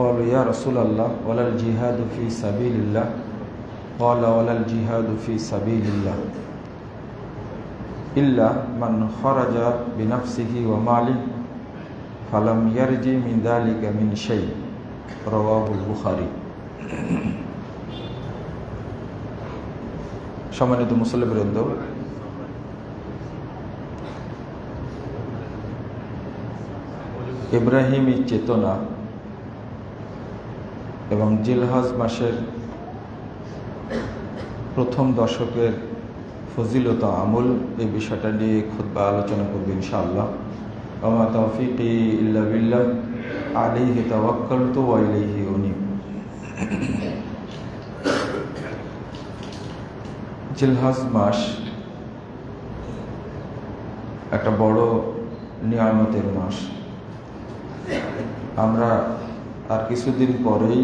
قالوا يا رسول الله ولا الجهاد في سبيل الله قال ولا الجهاد في سبيل الله إلا من خرج بنفسه وماله فلم يرجع من ذلك من شيء رواه البخاري। সম্মানিত মুসল্লিবৃন্দ, ইব্রাহিমী চেতনা এবং জিলহজ মাসের প্রথম দশকের ফজিলত আমল, এই বিষয়টা নিয়ে খুতবা আলোচনা করব ইনশাআল্লাহ। ওয়া তাওফীকি ইল্লা বিল্লাহ আলাইহি তাওয়াক্কালতু ওয়া ইলাইহি উনীব। জিলহজ মাস একটা বড় নিয়ামতের মাস। আমরা আর কিছুদিন পরেই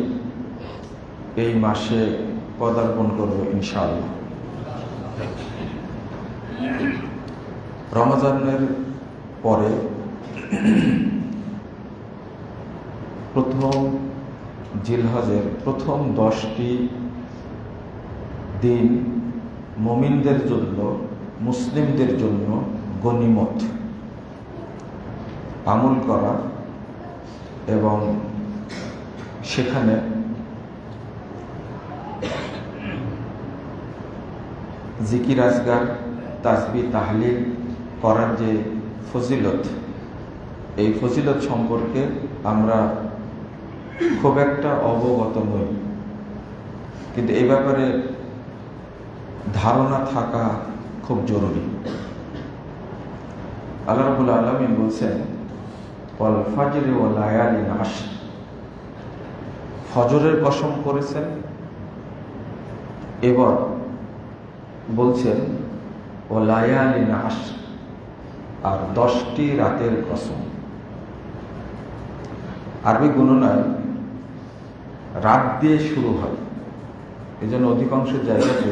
এই মাসে পদার্পণ করব ইনশাআল্লাহ। রমজানের পরে প্রথম জিলহজের প্রথম 10টি দিন মুমিনদের জন্য, মুসলিমদের জন্য গনিমত আমল করা এবং সেখানে জিকির আজগার, তাসবিহ, তাহলিল করার যে ফজিলত, এই ফজিলত সম্পর্কে আমরা খুব একটা অবগত নই, কিন্তু এই ব্যাপারে ধারণা থাকা খুব জরুরি। আল্লাহ রাব্বুল আলামিন বলছেন ওয়াল ফাজরি ওয়া লায়ালিন আশর, ফজরের কসম করেছেন, এবার বলছেন ওয়া লায়ালিন আশর, আর 10টি রাতের কসম। আরবি গণনায় রাত দিয়ে শুরু হয়, এই জন্য অধিকাংশ জায়গাতে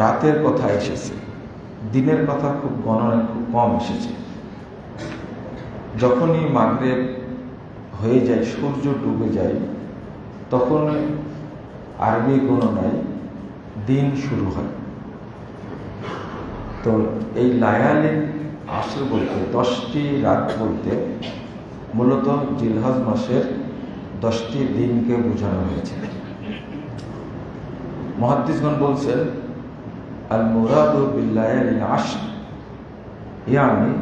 রাতের কথা এসেছে, দিনের কথা খুব গণনায় খুব কম এসেছে। যখনই মাগরিব হয়ে যায়, সূর্য ডুবে যায়, তখন আরবি গণনায় দিন শুরু হয়। তো এই লায়ালিন আশর বলতে, 10টি রাত বলতে মূলত জিলহজ মাসের 10টি দিনকে বোঝানো হয়েছে। মুহাদ্দিসগণ বলছেন আল মুরাদু বিল লায়ালিন আশর ইয়ানি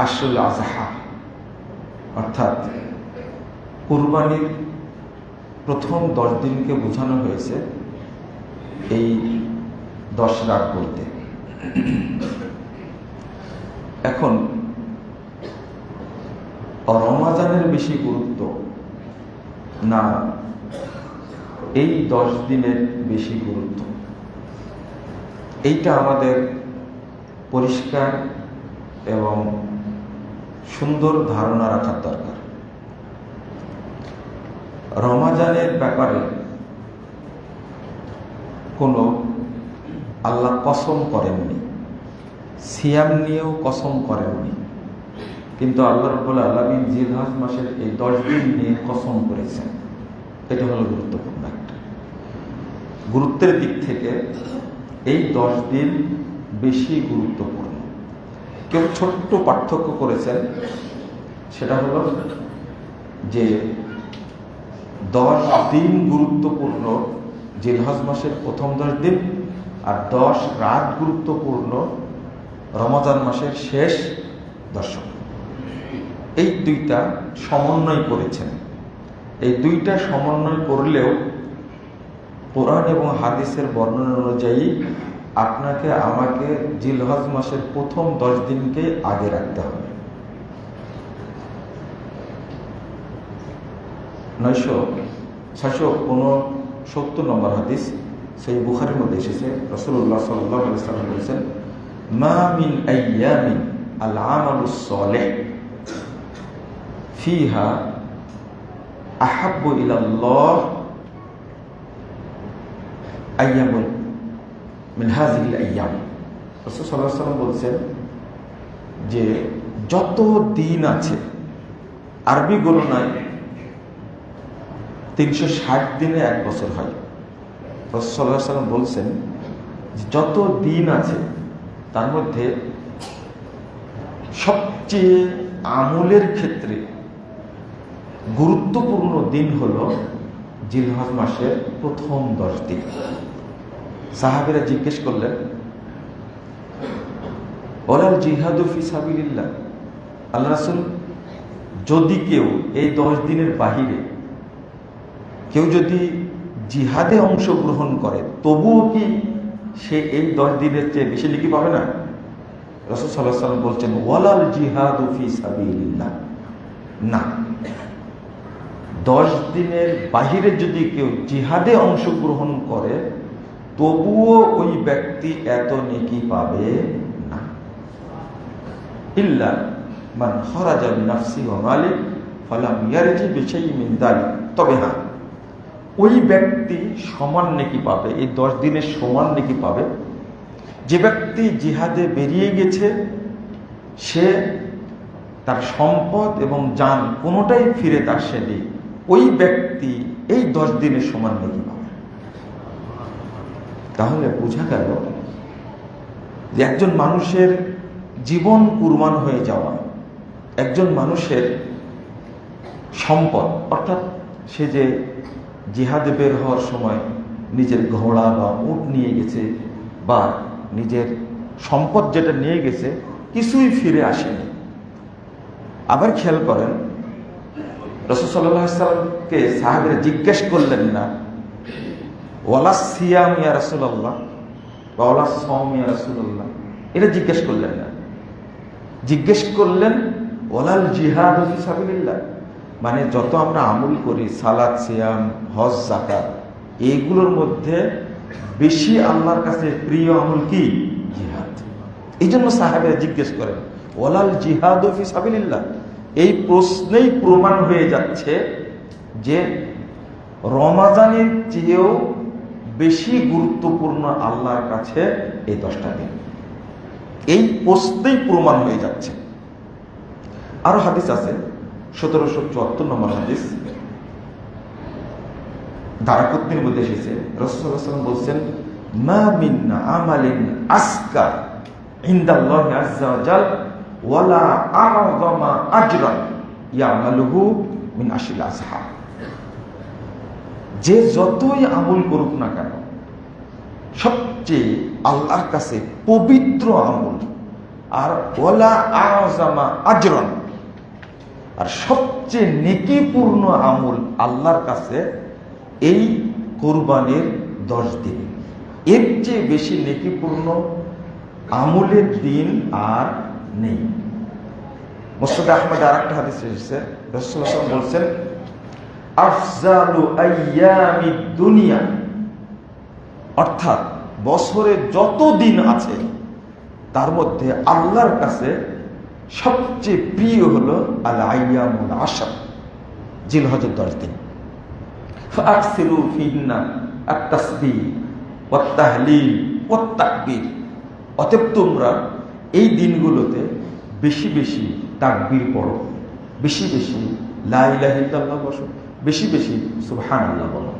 আশরুল আযহা, অর্থাৎ কুরবানির প্রথম 10 দিনকে বোঝানো হয়েছে এই 10 রাত বলতে। এখন রমজানের বেশি গুরুত্ব না এই 10 দিনের বেশি গুরুত্ব, এইটা আমাদের পরিষ্কার এবং সুন্দর ধারণা রাখার দরকার। রমজানের ব্যাপারে কোনো আল্লাহ কসম করেননি, সিয়াম নিয়েও কসম করেননি, কিন্তু আল্লাহ রাব্বুল আলামিন জিলহজ মাসের এই 10 দিন নিয়ে কসম করেছেন। এটা হলো গুরুত্বপূর্ণ একটা। গুরুত্বের দিক থেকে এই 10 দিন বেশি গুরুত্বপূর্ণ। কেউ ছোট্ট পার্থক্য করেছেন, সেটা হলো যে 10 দিন গুরুত্বপূর্ণ জিলহজ মাসের প্রথম 10 দিন, আর 10 রাত গুরুত্বপূর্ণ রমজান মাসের শেষ 10। এই দুইটা সমন্বয় করেছেন। এই দুইটা সমন্বয় করলেও কোরআন এবং হাদিসের বর্ণনা অনুযায়ী আপনাকে আমাকে জিলহজ মাসের প্রথম 10 দিনকে আগে রাখতে হবে। 669 নম্বর হাদিস সেই বুখারীর মধ্যে এসেছে। রাসূলুল্লাহ সাল্লাল্লাহু আলাইহি ওয়াসাল্লাম বলেছেন মা মিন আইয়ামিন আল আমালুস সালিহ ফিহা আহাব্বু ইলাল্লাহ আইয়ামুল মিন হাযিহিল আইয়াম। রাসূল সাল্লাল্লাহু আলাইহি ওয়াসাল্লাম বলছেন যে যত দিন আছে, আরবি গণনায় 360 দিনে 1 বছর হয়। রাসূল সাল্লাল্লাহু আলাইহি ওয়াসাল্লাম বলছেন যত দিন আছে তার মধ্যে সবচেয়ে আমলের ক্ষেত্রে গুরুত্বপূর্ণ দিন হলো জিলহজ মাসের প্রথম 10 দিন। সাহাবীরা জিজ্ঞেস করলেন, ওয়ালাল জিহাদু ফি সাবিলিল্লাহ, আল্লাহ রাসূল, যদি কেউ এই 10 দিনের বাহিরে কেউ যদি জিহাদে অংশগ্রহণ করে তবুও কি সে এই 10 দিনের চেয়ে বেশি নেকি পাবে না? রাসূল সাল্লাল্লাহু আলাইহি ওয়াসাল্লাম বলছেন, ওয়ালাল জিহাদু ফি সাবিলিল্লাহ, না, 10 দিনের বাহিরে যদি কেউ জিহাদে অংশগ্রহণ করে তবুও ওই ব্যক্তি এত নেকি পাবে না। ইল্লা মান খারাজা বিনাফসি ওয়া মালি ফালাম ইয়ারজি বিশাইইন মিন যালিক, তবে হ্যাঁ, ওই ব্যক্তি সমান নেকি পাবে, এই 10 দিনের সমান নেকি পাবে যে ব্যক্তি জিহাদে বেরিয়ে গেছে, সে তার সম্পদ এবং জান কোনোটাই ফিরে আসেনি, ওই ব্যক্তি এই 10 দিনের সমান নেকি পাবে। তাহলে বোঝা গেল যে একজন মানুষের জীবন কুরবান হয়ে যাওয়া, একজন মানুষের সম্পদ, অর্থাৎ সে যে জিহাদে বের হওয়ার সময় নিজের ঘোড়া বা উট নিয়ে গেছে বা নিজের সম্পদ যেটা নিয়ে গেছে কিছুই ফিরে আসেনি। আবার খেয়াল করেন, রাসূল সাল্লাল্লাহু আলাইহি ওয়াসাল্লামকে সাহাবীরা জিজ্ঞেস করলেন না ওয়ালা সিয়াম ইয়া রাসূলুল্লাহ বা ওয়ালা সাওম ইয়া রাসূলুল্লাহ, এটা জিজ্ঞেস করলেন না, জিজ্ঞেস করলেন ওয়ালাল জিহাদু ফি সাবিলিল্লাহ, মানে যত আমরা আমল করি, সালাত, সিয়াম, হজ, যাকাত, এইগুলোর মধ্যে বেশি আল্লাহর কাছে প্রিয় আমল কি? জিহাদ। এই জন্য সাহাবীরা জিজ্ঞেস করেন ওয়ালাল জিহাদু ফি সাবিলিল্লাহ। এই প্রশ্নেই প্রমাণ হয়ে যাচ্ছে যে রমাজানের চেয়েও বেশি গুরুত্বপূর্ণ আল্লাহর কাছে এই 10টা দিন। এই প্রশ্নেই প্রমাণ হয়ে যাচ্ছে। আরো হাদিস আছে, 1774 নম্বর হাদিস, দারাকুতনির মধ্যে এসেছে। রাসূল সাল্লাল্লাহু আলাইহি ওয়াসাল্লাম বলছেন, মা মিন আমালিন আসকা ইনদাল্লাহি আযজা ওয়া জাল ওয়ালা আ'যামা আজরান ইয়ামালুহু মিন আশিল আসহাব। যে যতই আমল করুক না কেন, সবচেয়ে আল্লাহর কাছে পবিত্র আমল, আর ওয়ালা আ'যামা আজরান, আর সবচেয়ে নেকিপূর্ণ আমল আল্লাহর কাছে এই কুরবানির 10 দিন। এর চেয়ে বেশি নেকিপূর্ণ আমলের দিন আর নেই। মুসনাদ আহমদ আরেকটা হাদিস এসেছে, রাসূলুল্লাহ সাল্লাল্লাহু আলাইহি ওয়াসাল্লাম বলছেন, আফজালু আইয়ামিদ দুনিয়া, অর্থাৎ বছরে যত দিন আছে তার মধ্যে আল্লাহর কাছে সবচেয়ে প্রিয় হলো আল আইয়ামুল আশর, জিলহজের 10 দিন। ফাকসিরু ফিহিন্না আত-তাসবিহ ওয়াত তাহলিল ওয়াত তাকবীর, অতএব তোমরা এই দিনগুলোতে বেশি বেশি তাকবীর পড়ো, বেশি বেশি লা ইলাহা ইল্লাল্লাহ বলো, বেশি বেশি সুবহানাল্লাহ বলো।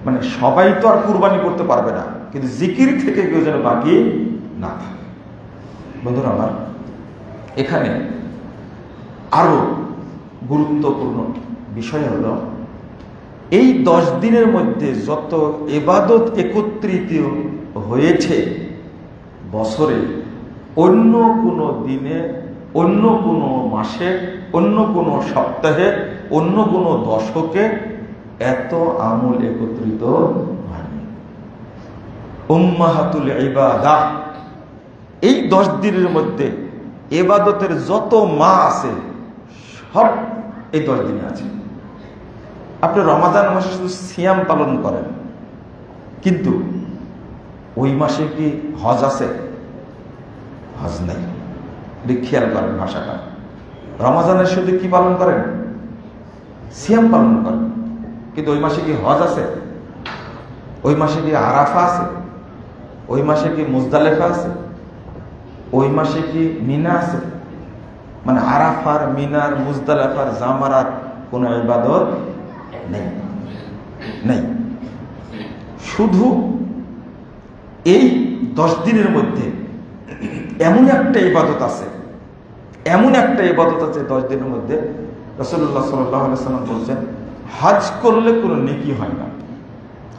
মানে সবাই তো আর কুরবানি করতে পারবে না, কিন্তু জিকির থেকে কেউ যেন বাকি না থাকে। বন্ধুরা আমার, এখানে আরো গুরুত্বপূর্ণ বিষয় হলো এই 10 দিনের মধ্যে যত ইবাদত একত্রিত হয়েছে বছরে, অন্য কোনো দিনে, অন্য কোনো মাসে, অন্য কোনো সপ্তাহে, অন্য কোনো দশকে এত আমল একত্রিত হয়নি। উম্মাহাতুল ইবাদাহ, এই 10 দিনের মধ্যে ইবাদতের যত মা আছে সব এই 10 দিনে আছে। আপনি রমাদান মাসে শুধু সিয়াম পালন করেন, কিন্তু ওই মাসে কি হজ আছে? হজ নাই। খেয়াল করেন ভাষাটা, রমাজানের শুধু কি পালন করেন? সিয়াম পালন করেন, কিন্তু ওই মাসে কি হজ আছে? ওই মাসে কি আরাফা আছে? ওই মাসে কি মুজদালেফা আছে? ওই মাসে কি মিনা আছে? মানে আরাফার, মিনার, মুজদালিফার, জামারার কোনো ইবাদত নেই নেই। শুধু এই 10 দিনের মধ্যে এমন একটা ইবাদত আছে, এমন একটা ইবাদত আছে 10 দিনের মধ্যে, রাসূলুল্লাহ সাল্লাল্লাহু আলাইহি ওয়াসাল্লাম বলছেন হজ করলে কোনো নেকি হয় না,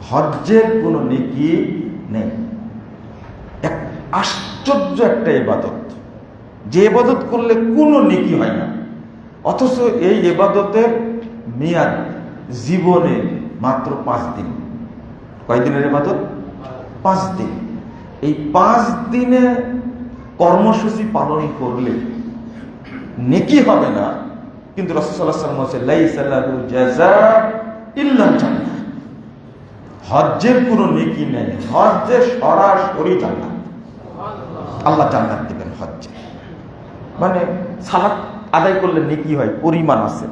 হজ্জের কোনো নেকি নেই। এক আশ্চর্য একটা ইবাদত, যে ইবাদত করলে কোনো নেকি হয় না, অথচ এই ইবাদতের মেয়াদ জীবনে মাত্র 5 দিন। কয় দিনের ইবাদত? 5 দিন। এই 5 দিনে কর্মসূচি পালন করলে নেকি হবে না, কিন্তু রাসূল সাল্লাল্লাহু আলাইহি ওয়াসাল্লাম বলেছেন লাইসা লাহু জাযাআ ইল্লাল জান্নাহ। হজ্জের কোনো নেকি নেই, হজ্জে সরাসরি জান্নাত, আল্লাহ জান্নাত দিবেন হজ্জে। মানে সালাত আদায় করলে নেকি হয়, পরিমাণ আছে,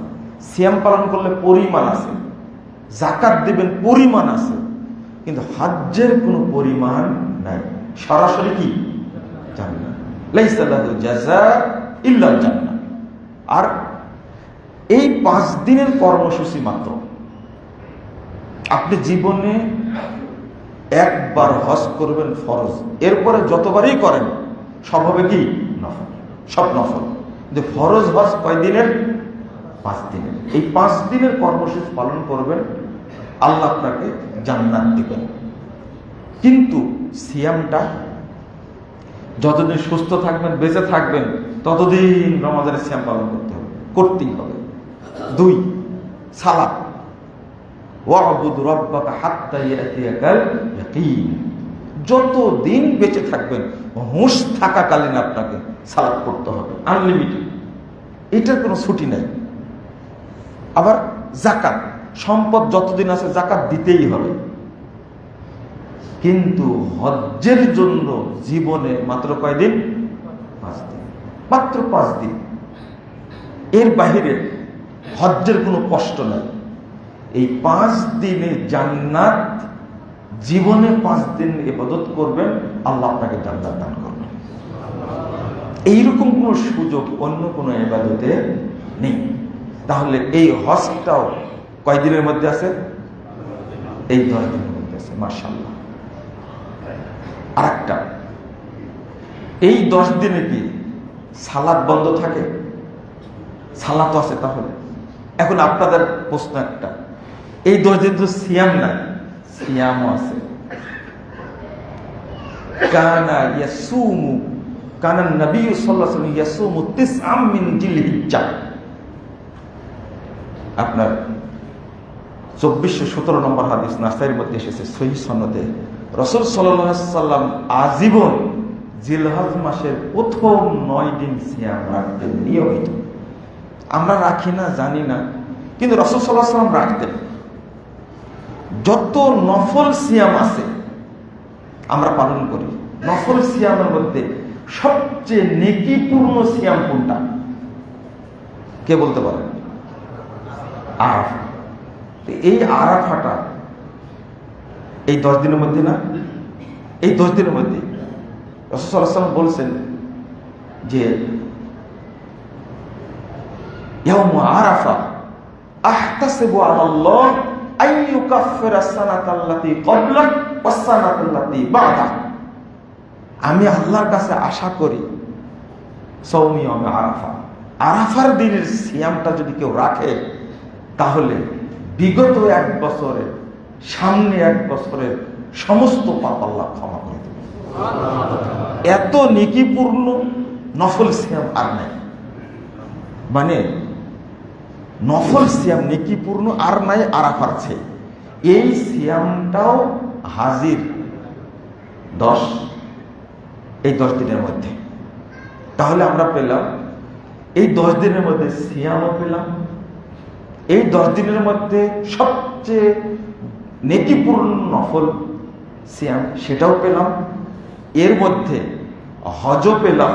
সিয়াম পালন করলে পরিমাণ আছে, যাকাত দিবেন পরিমাণ আছে, কিন্তু হজ্জের কোনো পরিমাণ নাই, সরাসরি কি জান্নাত। লাইসা লাহু জাযাআ ইল্লাল জান্নাহ। আর এই 5 দিনের কর্মসূচি মাত্র। আপনি জীবনে একবার হজ করবেন ফরজ, এরপরে যতবারই করেন সব হবে কি নফল, সব নফল। যে ফরজ হজ কয় দিনের? 5 দিনের। এই 5 দিনের কর্মসূচি পালন করবেন, আল্লাহ আপনাকে জান্নাত দিবেন। কিন্তু সিয়ামটা যতদিন সুস্থ থাকবেন, বেঁচে থাকবেন, ততদিন রমাদানের সিয়াম পালন করতে হবে, করতেই হবে। 2, সালাত, ওয়াবুদ রাব্বাকা হাত্তা ইয়াতিয়াকাল ইয়াকিন। যতদিন বেঁচে থাকবেন, হুঁশ থাকাকালীন আপনাকে সালাত পড়তে হবে, আনলিমিটেড, এটার কোনো ছুটি নাই। আবার যাকাত, সম্পদ যতদিন আছে যাকাত দিতেই হবে। কিন্তু হজ্জের জন্য জীবনে মাত্র কয়দিন? 5 দিন, মাত্র 5 দিন। এর বাহিরে হজ্জের কোনো কষ্ট নাই। এই 5 দিনে জান্নাত, জীবনে 5 দিন ইবাদত করবেন, আল্লাহ আপনাকে জান্নাত দান করবেন। এইরকম কোনো সুযোগ অন্য কোনো ইবাদতে নেই। তাহলে এই হজটাও কয় দিনের মধ্যে আছে? এই 10 দিনের মধ্যে আছে, মাশাআল্লাহ। আরেকটা, এই 10 দিনে কি সালাত বন্ধ থাকে? সালাত আছে। তাহলে এখন আপনাদের প্রশ্ন একটা, এই 10 দিন তো সিয়াম নাই, সিয়ামও আছে। কানা নবী সাল্লাল্লাহু আলাইহি ওয়াসাল্লাম ইয়াসুমু 9 মিন জিলহিজ্জাহ। আপনার 2417 নম্বর হাদিস নাসাইর মধ্যে এসেছে সহিহ সনদে, রাসূল সাল্লাল্লাহু আলাইহি ওয়াসাল্লাম আজীবন জিলহজ মাসের প্রথম 9 দিন সিয়াম রাখতেন নিয়মিত। আমরা রাখি না, জানি না, কিন্তু রাসূল সাল্লাল্লাহু আলাইহি ওয়াসাল্লাম রাখতেন। যত নফল সিয়াম আছে আমরা পালন করি, নফল সিয়ামের মধ্যে সবচেয়ে নেকিপূর্ণ সিয়াম কোনটা? কে বলতে পারেন? আরাফা। এই আরাফাটা এই 10 দিনের মধ্যে না, এই 10 দিনের মধ্যে রাসূল সাল্লাল্লাহু আলাইহি ওয়াসাল্লাম বলছেন যে ইয়াউমু আরাফা আহতাসিবু আলাল্লাহ আন ইউকাফফিরা সানাতাল্লাতী ক্বাবলাক ওয়াস সানাতাল্লাতী বা'দাক। আমি আল্লাহর কাছে আশা করি সওমি ইয়াউমে আরাফা, আরাফার দিনের সিয়ামটা যদি কেউ রাখে, তাহলে বিগত 1 বছরের, সামনে 1 বছরের সমস্ত পাপ আল্লাহ ক্ষমা করে দেবে। এত নেকিপূর্ণ নফল সিয়াম আর নাই। মানে নফল সিয়াম নেকিপূর্ণ আর নাই আরাফার চেয়ে। এই সিয়ামটাও হাজির 10 দিনের মধ্যে। তাহলে আমরা পেলাম এই 10 দিনের মধ্যে সিয়ামও পেলাম, এই 10 দিনের মধ্যে সবচেয়ে নেকিপূর্ণ নফল সিয়াম সেটাও পেলাম, এর মধ্যে হজও পেলাম,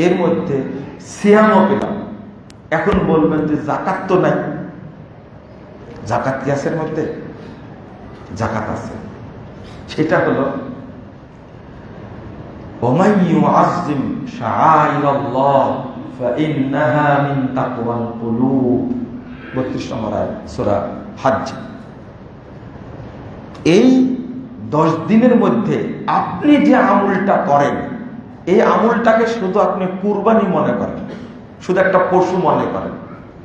এর মধ্যে সিয়ামও পেলাম। এখন বলবেন যে যাকাত তো নাই। যাকাত কি আছে এর মধ্যে? যাকাত আছে। সেটা হলো ওমাই ইউআযযিম শাআইরাল্লাহ ফাইন্নাহা মিন তাকওয়াল কুলুব, 32 নম্বর আয়াত সূরা হজ্জ। এই 10 দিনের মধ্যে আপনি যে আমলটা করেন, এই আমলটাকে শুধু আপনি কুরবানি মনে করেন, শুধু একটা পশু মনে করেন,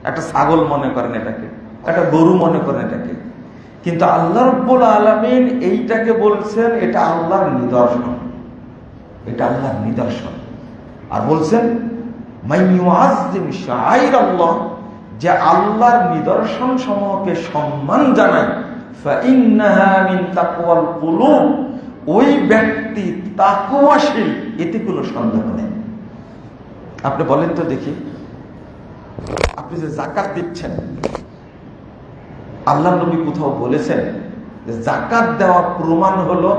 একটা ছাগল মনে করেন, এটাকে একটা গরু মনে করেন এটাকে, কিন্তু আল্লাহ রাব্বুল আলামিন এইটাকে বলছেন এটা আল্লাহর নিদর্শন, এটা আল্লাহর নিদর্শন। আর বলছেন মান ইউআযযিম শাআইরাল্লাহ, যে আল্লাহর নিদর্শন সমূহকে সম্মান জানায়, ফাইন্নাহা মিন তাকওয়াল কুলুব, ওই ব্যক্তি তাকওয়াশীল, এতে কোনো সন্দেহ নেই। আপনি বলেন তো দেখি, আপনি যে যাকাত দিচ্ছেন, আল্লাহ নবী কোথাও বলেছেন যে যাকাত দেওয়া প্রমাণ হলো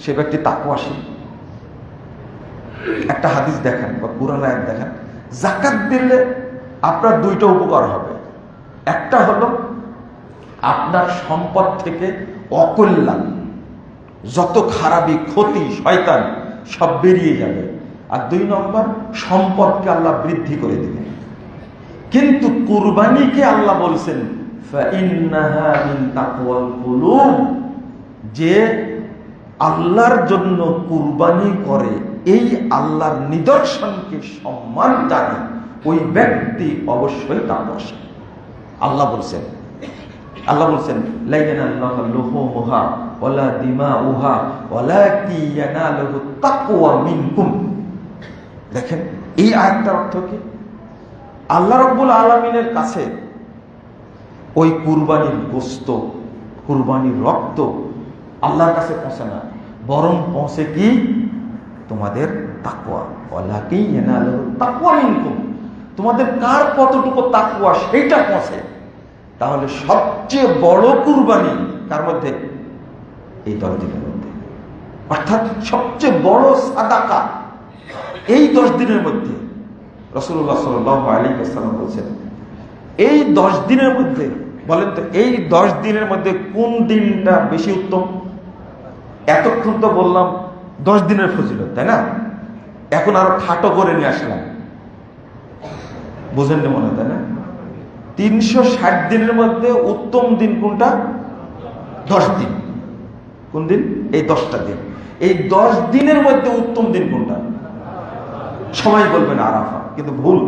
সে ব্যক্তি তাকওয়াশীল? একটা হাদিস দেখেন বা কুরআন আয়াত দেখেন, যাকাত দিলে আপনার দুইটা উপকার হবে। একটা হলো আপনার সম্পদ থেকে অকল্যাণ, যত খারাপি, ক্ষতি, শয়তান সব বেরিয়ে যাবে। আর 2 নম্বর, সম্পদকে আল্লাহ বৃদ্ধি করে দেবে। কিন্তু কুরবানিকে আল্লাহ বলছেন ফাইন্নাহা মিন তাকওয়াল কুলুব, যে আল্লাহর জন্য কুরবানি করে, এই আল্লাহর নিদর্শনকে সম্মান জানে, ওই ব্যক্তি অবশ্যই তাকওয়াশীল। আল্লাহ বলছেন লা ইয়ানাল্লাহু লুহুমুহা ওয়ালা দিমাউহা ওয়ালাকিন ইয়ানালুহু তাকওয়া মিনকুম। দেখেন এই আয়াতটার অর্থ কি? আল্লাহ রাব্বুল আলামিনের কাছে ওই কুরবানির গোশত, কুরবানির রক্ত আল্লাহর কাছে পৌঁছে না, বরং পৌঁছে কি? তোমাদের তাকওয়া। ওয়ালাকিন ইয়ানালুহু তাকওয়া মিনকুম, তোমাদের কার কতটুকু তাকওয়া সেইটা পৌঁছে। তাহলে সবচেয়ে বড় কুরবানি কার মধ্যে? এই 10 দিনের মধ্যে। অর্থাৎ সবচেয়ে বড় সাদাকা এই 10 দিনের মধ্যে। রাসূলুল্লাহ সাল্লাল্লাহু আলাইহি ওয়াসাল্লাম বলেছেন, এই 10 দিনের মধ্যে, বলেন তো এই 10 দিনের মধ্যে কোন দিনটা বেশি উত্তম? এতক্ষণ তো বললাম 10 দিনের ফজিলত, তাই না? এখন আরো খাটো করে নিয়ে আসলাম, বুঝেন না মনে হয়, তাই না? 360 দিনের মধ্যে উত্তম দিন কোনটা? 10 দিন। কোন দিন? এই 10টা দিন। এই 10 দিনের মধ্যে উত্তম দিন কোনটা? সবাই বলবেন আরাফা, কিন্তু ভুল।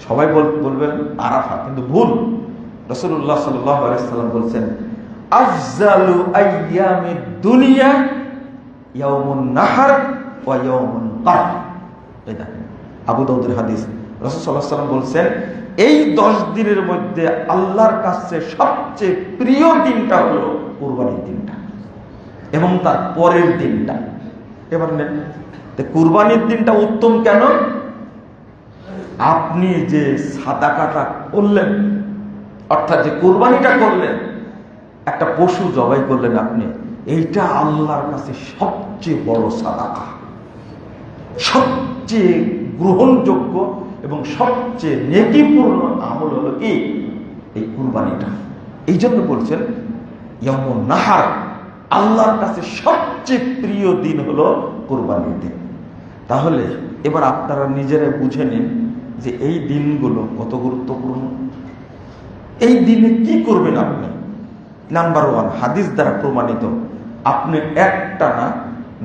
সবাই বলবেন আরাফা, কিন্তু ভুল। রাসূলুল্লাহ সাল্লাল্লাহু আলাইহি ওয়াসাল্লাম বলেছেন আফজালু আইয়ামিদ দুনিয়া ইয়াউমুন নাহর ওয়া ইয়াউমুল কার। এটা আবু দাউদের হাদিস। রাসূল সাল্লাল্লাহু আলাইহি ওয়াসাল্লাম বলেছেন এই 10 দিনের মধ্যে আল্লাহর কাছে সবচেয়ে প্রিয় দিনটা হলো কুরবানির দিনটা এবং তার পরের দিনটা। এবার নেন, কুরবানির দিনটা উত্তম কেন? আপনি যে সাদাকাটা করলেন, অর্থাৎ যে কুরবানিটা করলেন, একটা পশু জবাই করলেন আপনি, এইটা আল্লাহর কাছে সবচেয়ে বড় সাদাকা, সবচেয়ে গ্রহণযোগ্য এবং সবচেয়ে নেকিপূর্ণ আমল হলো কি? এই কুরবানিটা। এই জন্য বলছেন ইয়াউমুন নাহার, আল্লাহর কাছে সবচেয়ে প্রিয় দিন হলো কুরবানির দিন। তাহলে এবার আপনারা নিজেরা বুঝে নিন যে এই দিনগুলো কত গুরুত্বপূর্ণ। এই দিনে কি করবেন আপনি? নাম্বার 1, হাদিস দ্বারা প্রমাণিত, আপনি একটানা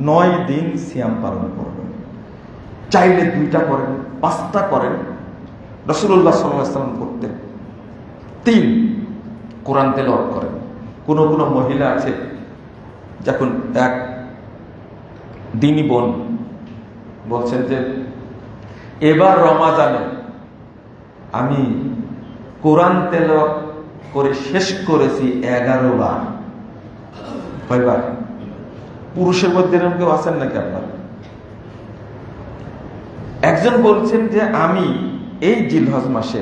9 দিন সিয়াম পালন করবেন। চাইলে 2টা করেন, 5টা করেন, রাসূলুল্লাহ সাল্লাল্লাহু আলাইহি ওয়াসাল্লাম করতেন। 3, কোরআন তেলাওয়াত করেন। কোন কোন মহিলা আছে যখন এক দিনী বোন বলছেন যে এবার রমাদানে আমি কোরআন তেলাওয়াত করে শেষ করেছি 11 বার। কয়বার? পুরুষের মধ্যে এরকম কেউ আছেন নাকি আপনার? একজন বলছেন যে আমি এই জিলহজ মাসে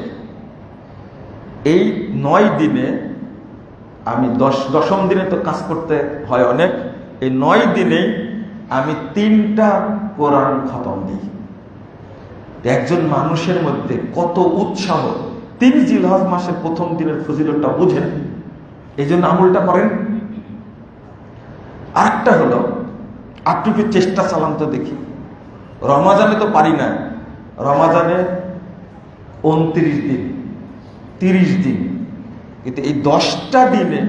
এই 9 দিনে আমি 10ম দিনে তো কাজ করতে হয় অনেক, এই 9 দিনেই আমি 3টা কোরআন খতম দিই। একজন মানুষের মধ্যে কত উৎসাহ! তিনি জিলহজ মাসের 1ম দিনের ফজিলতটা বুঝেন, এই জন্য আমলটা করেন। আরেকটা হলো, আপনি কি চেষ্টা চালান তো দেখি, রমাজানে তো পারি না, রমাজানে 29 দিন, 30 দিন, কিন্তু এই 10টা দিনে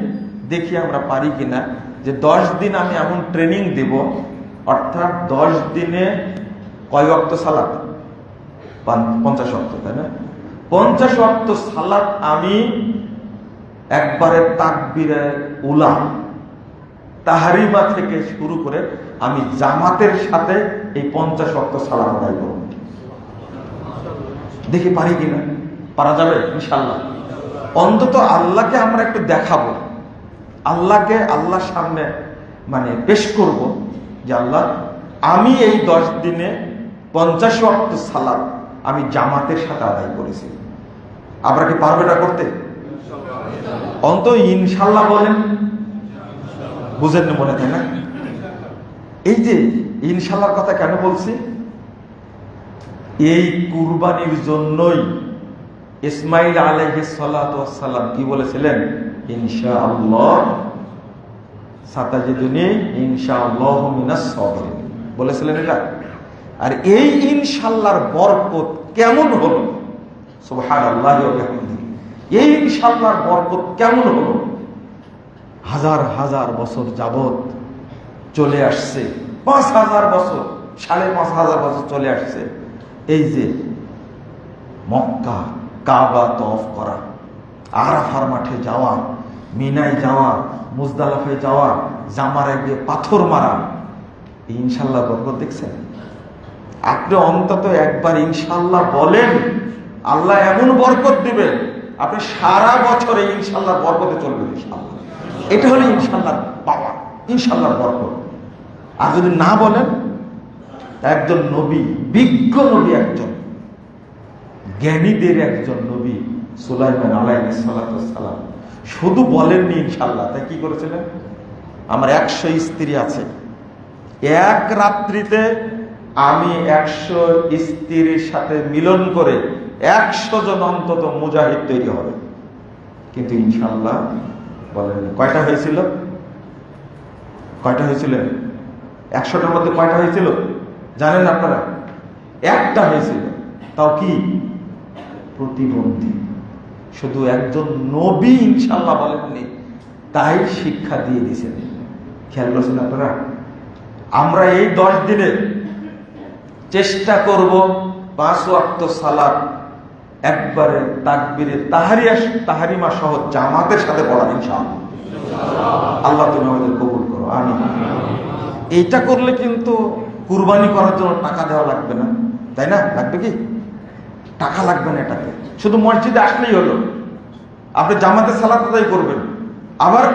দেখি আমরা পারি কিনা যে 10 দিন আমি এমন ট্রেনিং দেব, অর্থাৎ 10 দিনে কয় ওয়াক্ত সালাত? 50 ওয়াক্ত, তাই না? 50 ওয়াক্ত সালাত আমি একবারে তাকবীরে উলা তাহরিমা থেকে শুরু করে আমি জামাতের সাথে এই 50 ওয়াক্ত সালাত আদায় করব। দেখি পারি কিনা। পারা যাবে ইনশাআল্লাহ। অন্তত আল্লাহকে আমরা একটু দেখাবো, আল্লাহকে আল্লাহর সামনে মানে পেশ করব যে আল্লাহ, আমি এই 10 দিনে 50 ওয়াক্ত সালাত আমি জামাতের সাথে আদায় করেছি। আপনারা কি পারবে না করতে? অন্তত ইনশাআল্লাহ বলেন। বুঝেন না মনে, তাই না? এই যে ইনশাআল্লাহর কথা কেন বলছি? এই কুরবানির জন্যই ইসমাঈল আলাইহিস সালাতু ওয়াস সালাম কি বলেছিলেন? ইনশাআল্লাহ সাতাজিদুনি ইনশাআল্লাহু মিনাস সাবিরিন বলেছিলেন এটা। আর এই ইনশাআল্লাহর বরকত কেমন হলো? সুবহানাল্লাহি ওয়া বিহামদিহি। এই ইনশাআল্লাহর বরকত কেমন হলো? হাজার হাজার বছর যাবত চলে আসছে, 5000 বছর, 5500 বছর চলে আসছে। এই যে মক্কা কাবা তওয়াফ করা, আরাফার মাঠে যাওয়া, মিনায় যাওয়া, মুজদালিফায় যাওয়া, জামারে গিয়ে পাথর মারা, ইনশাআল্লাহ বরকত দেখছেন? আপনি অন্তত একবার ইনশাআল্লাহ বলেন, আল্লাহ এমন বরকত দিবেন আপনি সারা বছরে ইনশাআল্লাহ বরকতে চলবেন। ইনশাআল্লাহ এটা হলো ইনশাআল্লাহ পাওয়া, ইনশাআল্লাহর বরকত। আর যদি না বলেন, একজন নবী, বিজ্ঞ নবী, একজন জ্ঞানীদের একজন নবী সুলাইমান আলাইহিস সালাতু ওয়াস সালাম শুধু বলেননি ইনশাআল্লাহ, তাই কি করেছিলেন? আমার 100 স্ত্রী আছে, এক রাত্রিতে আমি 100 স্ত্রীর সাথে মিলন করে 100 জন অন্তত মুজাহিদ তৈরি হবে। কিন্তু ইনশাআল্লাহ বলেন। কয়টা হয়েছিল? কয়টা হয়েছিল? 100টার মধ্যে কয়টা হয়েছিল জানেন আপনারা? একটা হয়েছিল, তাও কি প্রতিবন্ধী। শুধু একজন নবী ইনশাআল্লাহ বলেননি, তাই শিক্ষা দিয়ে দিয়েছেন। খেয়াল করছেন আপনারা? আমরা এই 10 দিনে চেষ্টা করব 5 ওয়াক্ত সালাত একবারে তাকবীরে তাহরিমা সহ জামাতের সাথে পড়া ইনশাআল্লাহ। আল্লাহ তুমি আমাদের কবুল করো, আমিন। এইটা করলে কিন্তু কুরবানি করার জন্য টাকা দেওয়া লাগবে না, তাই না? লাগবে কি? টাকা লাগবে না এটাতে, শুধু মসজিদে আসলেই হলো। আপনি জামাতে সালাত আদায় করবেন। আবার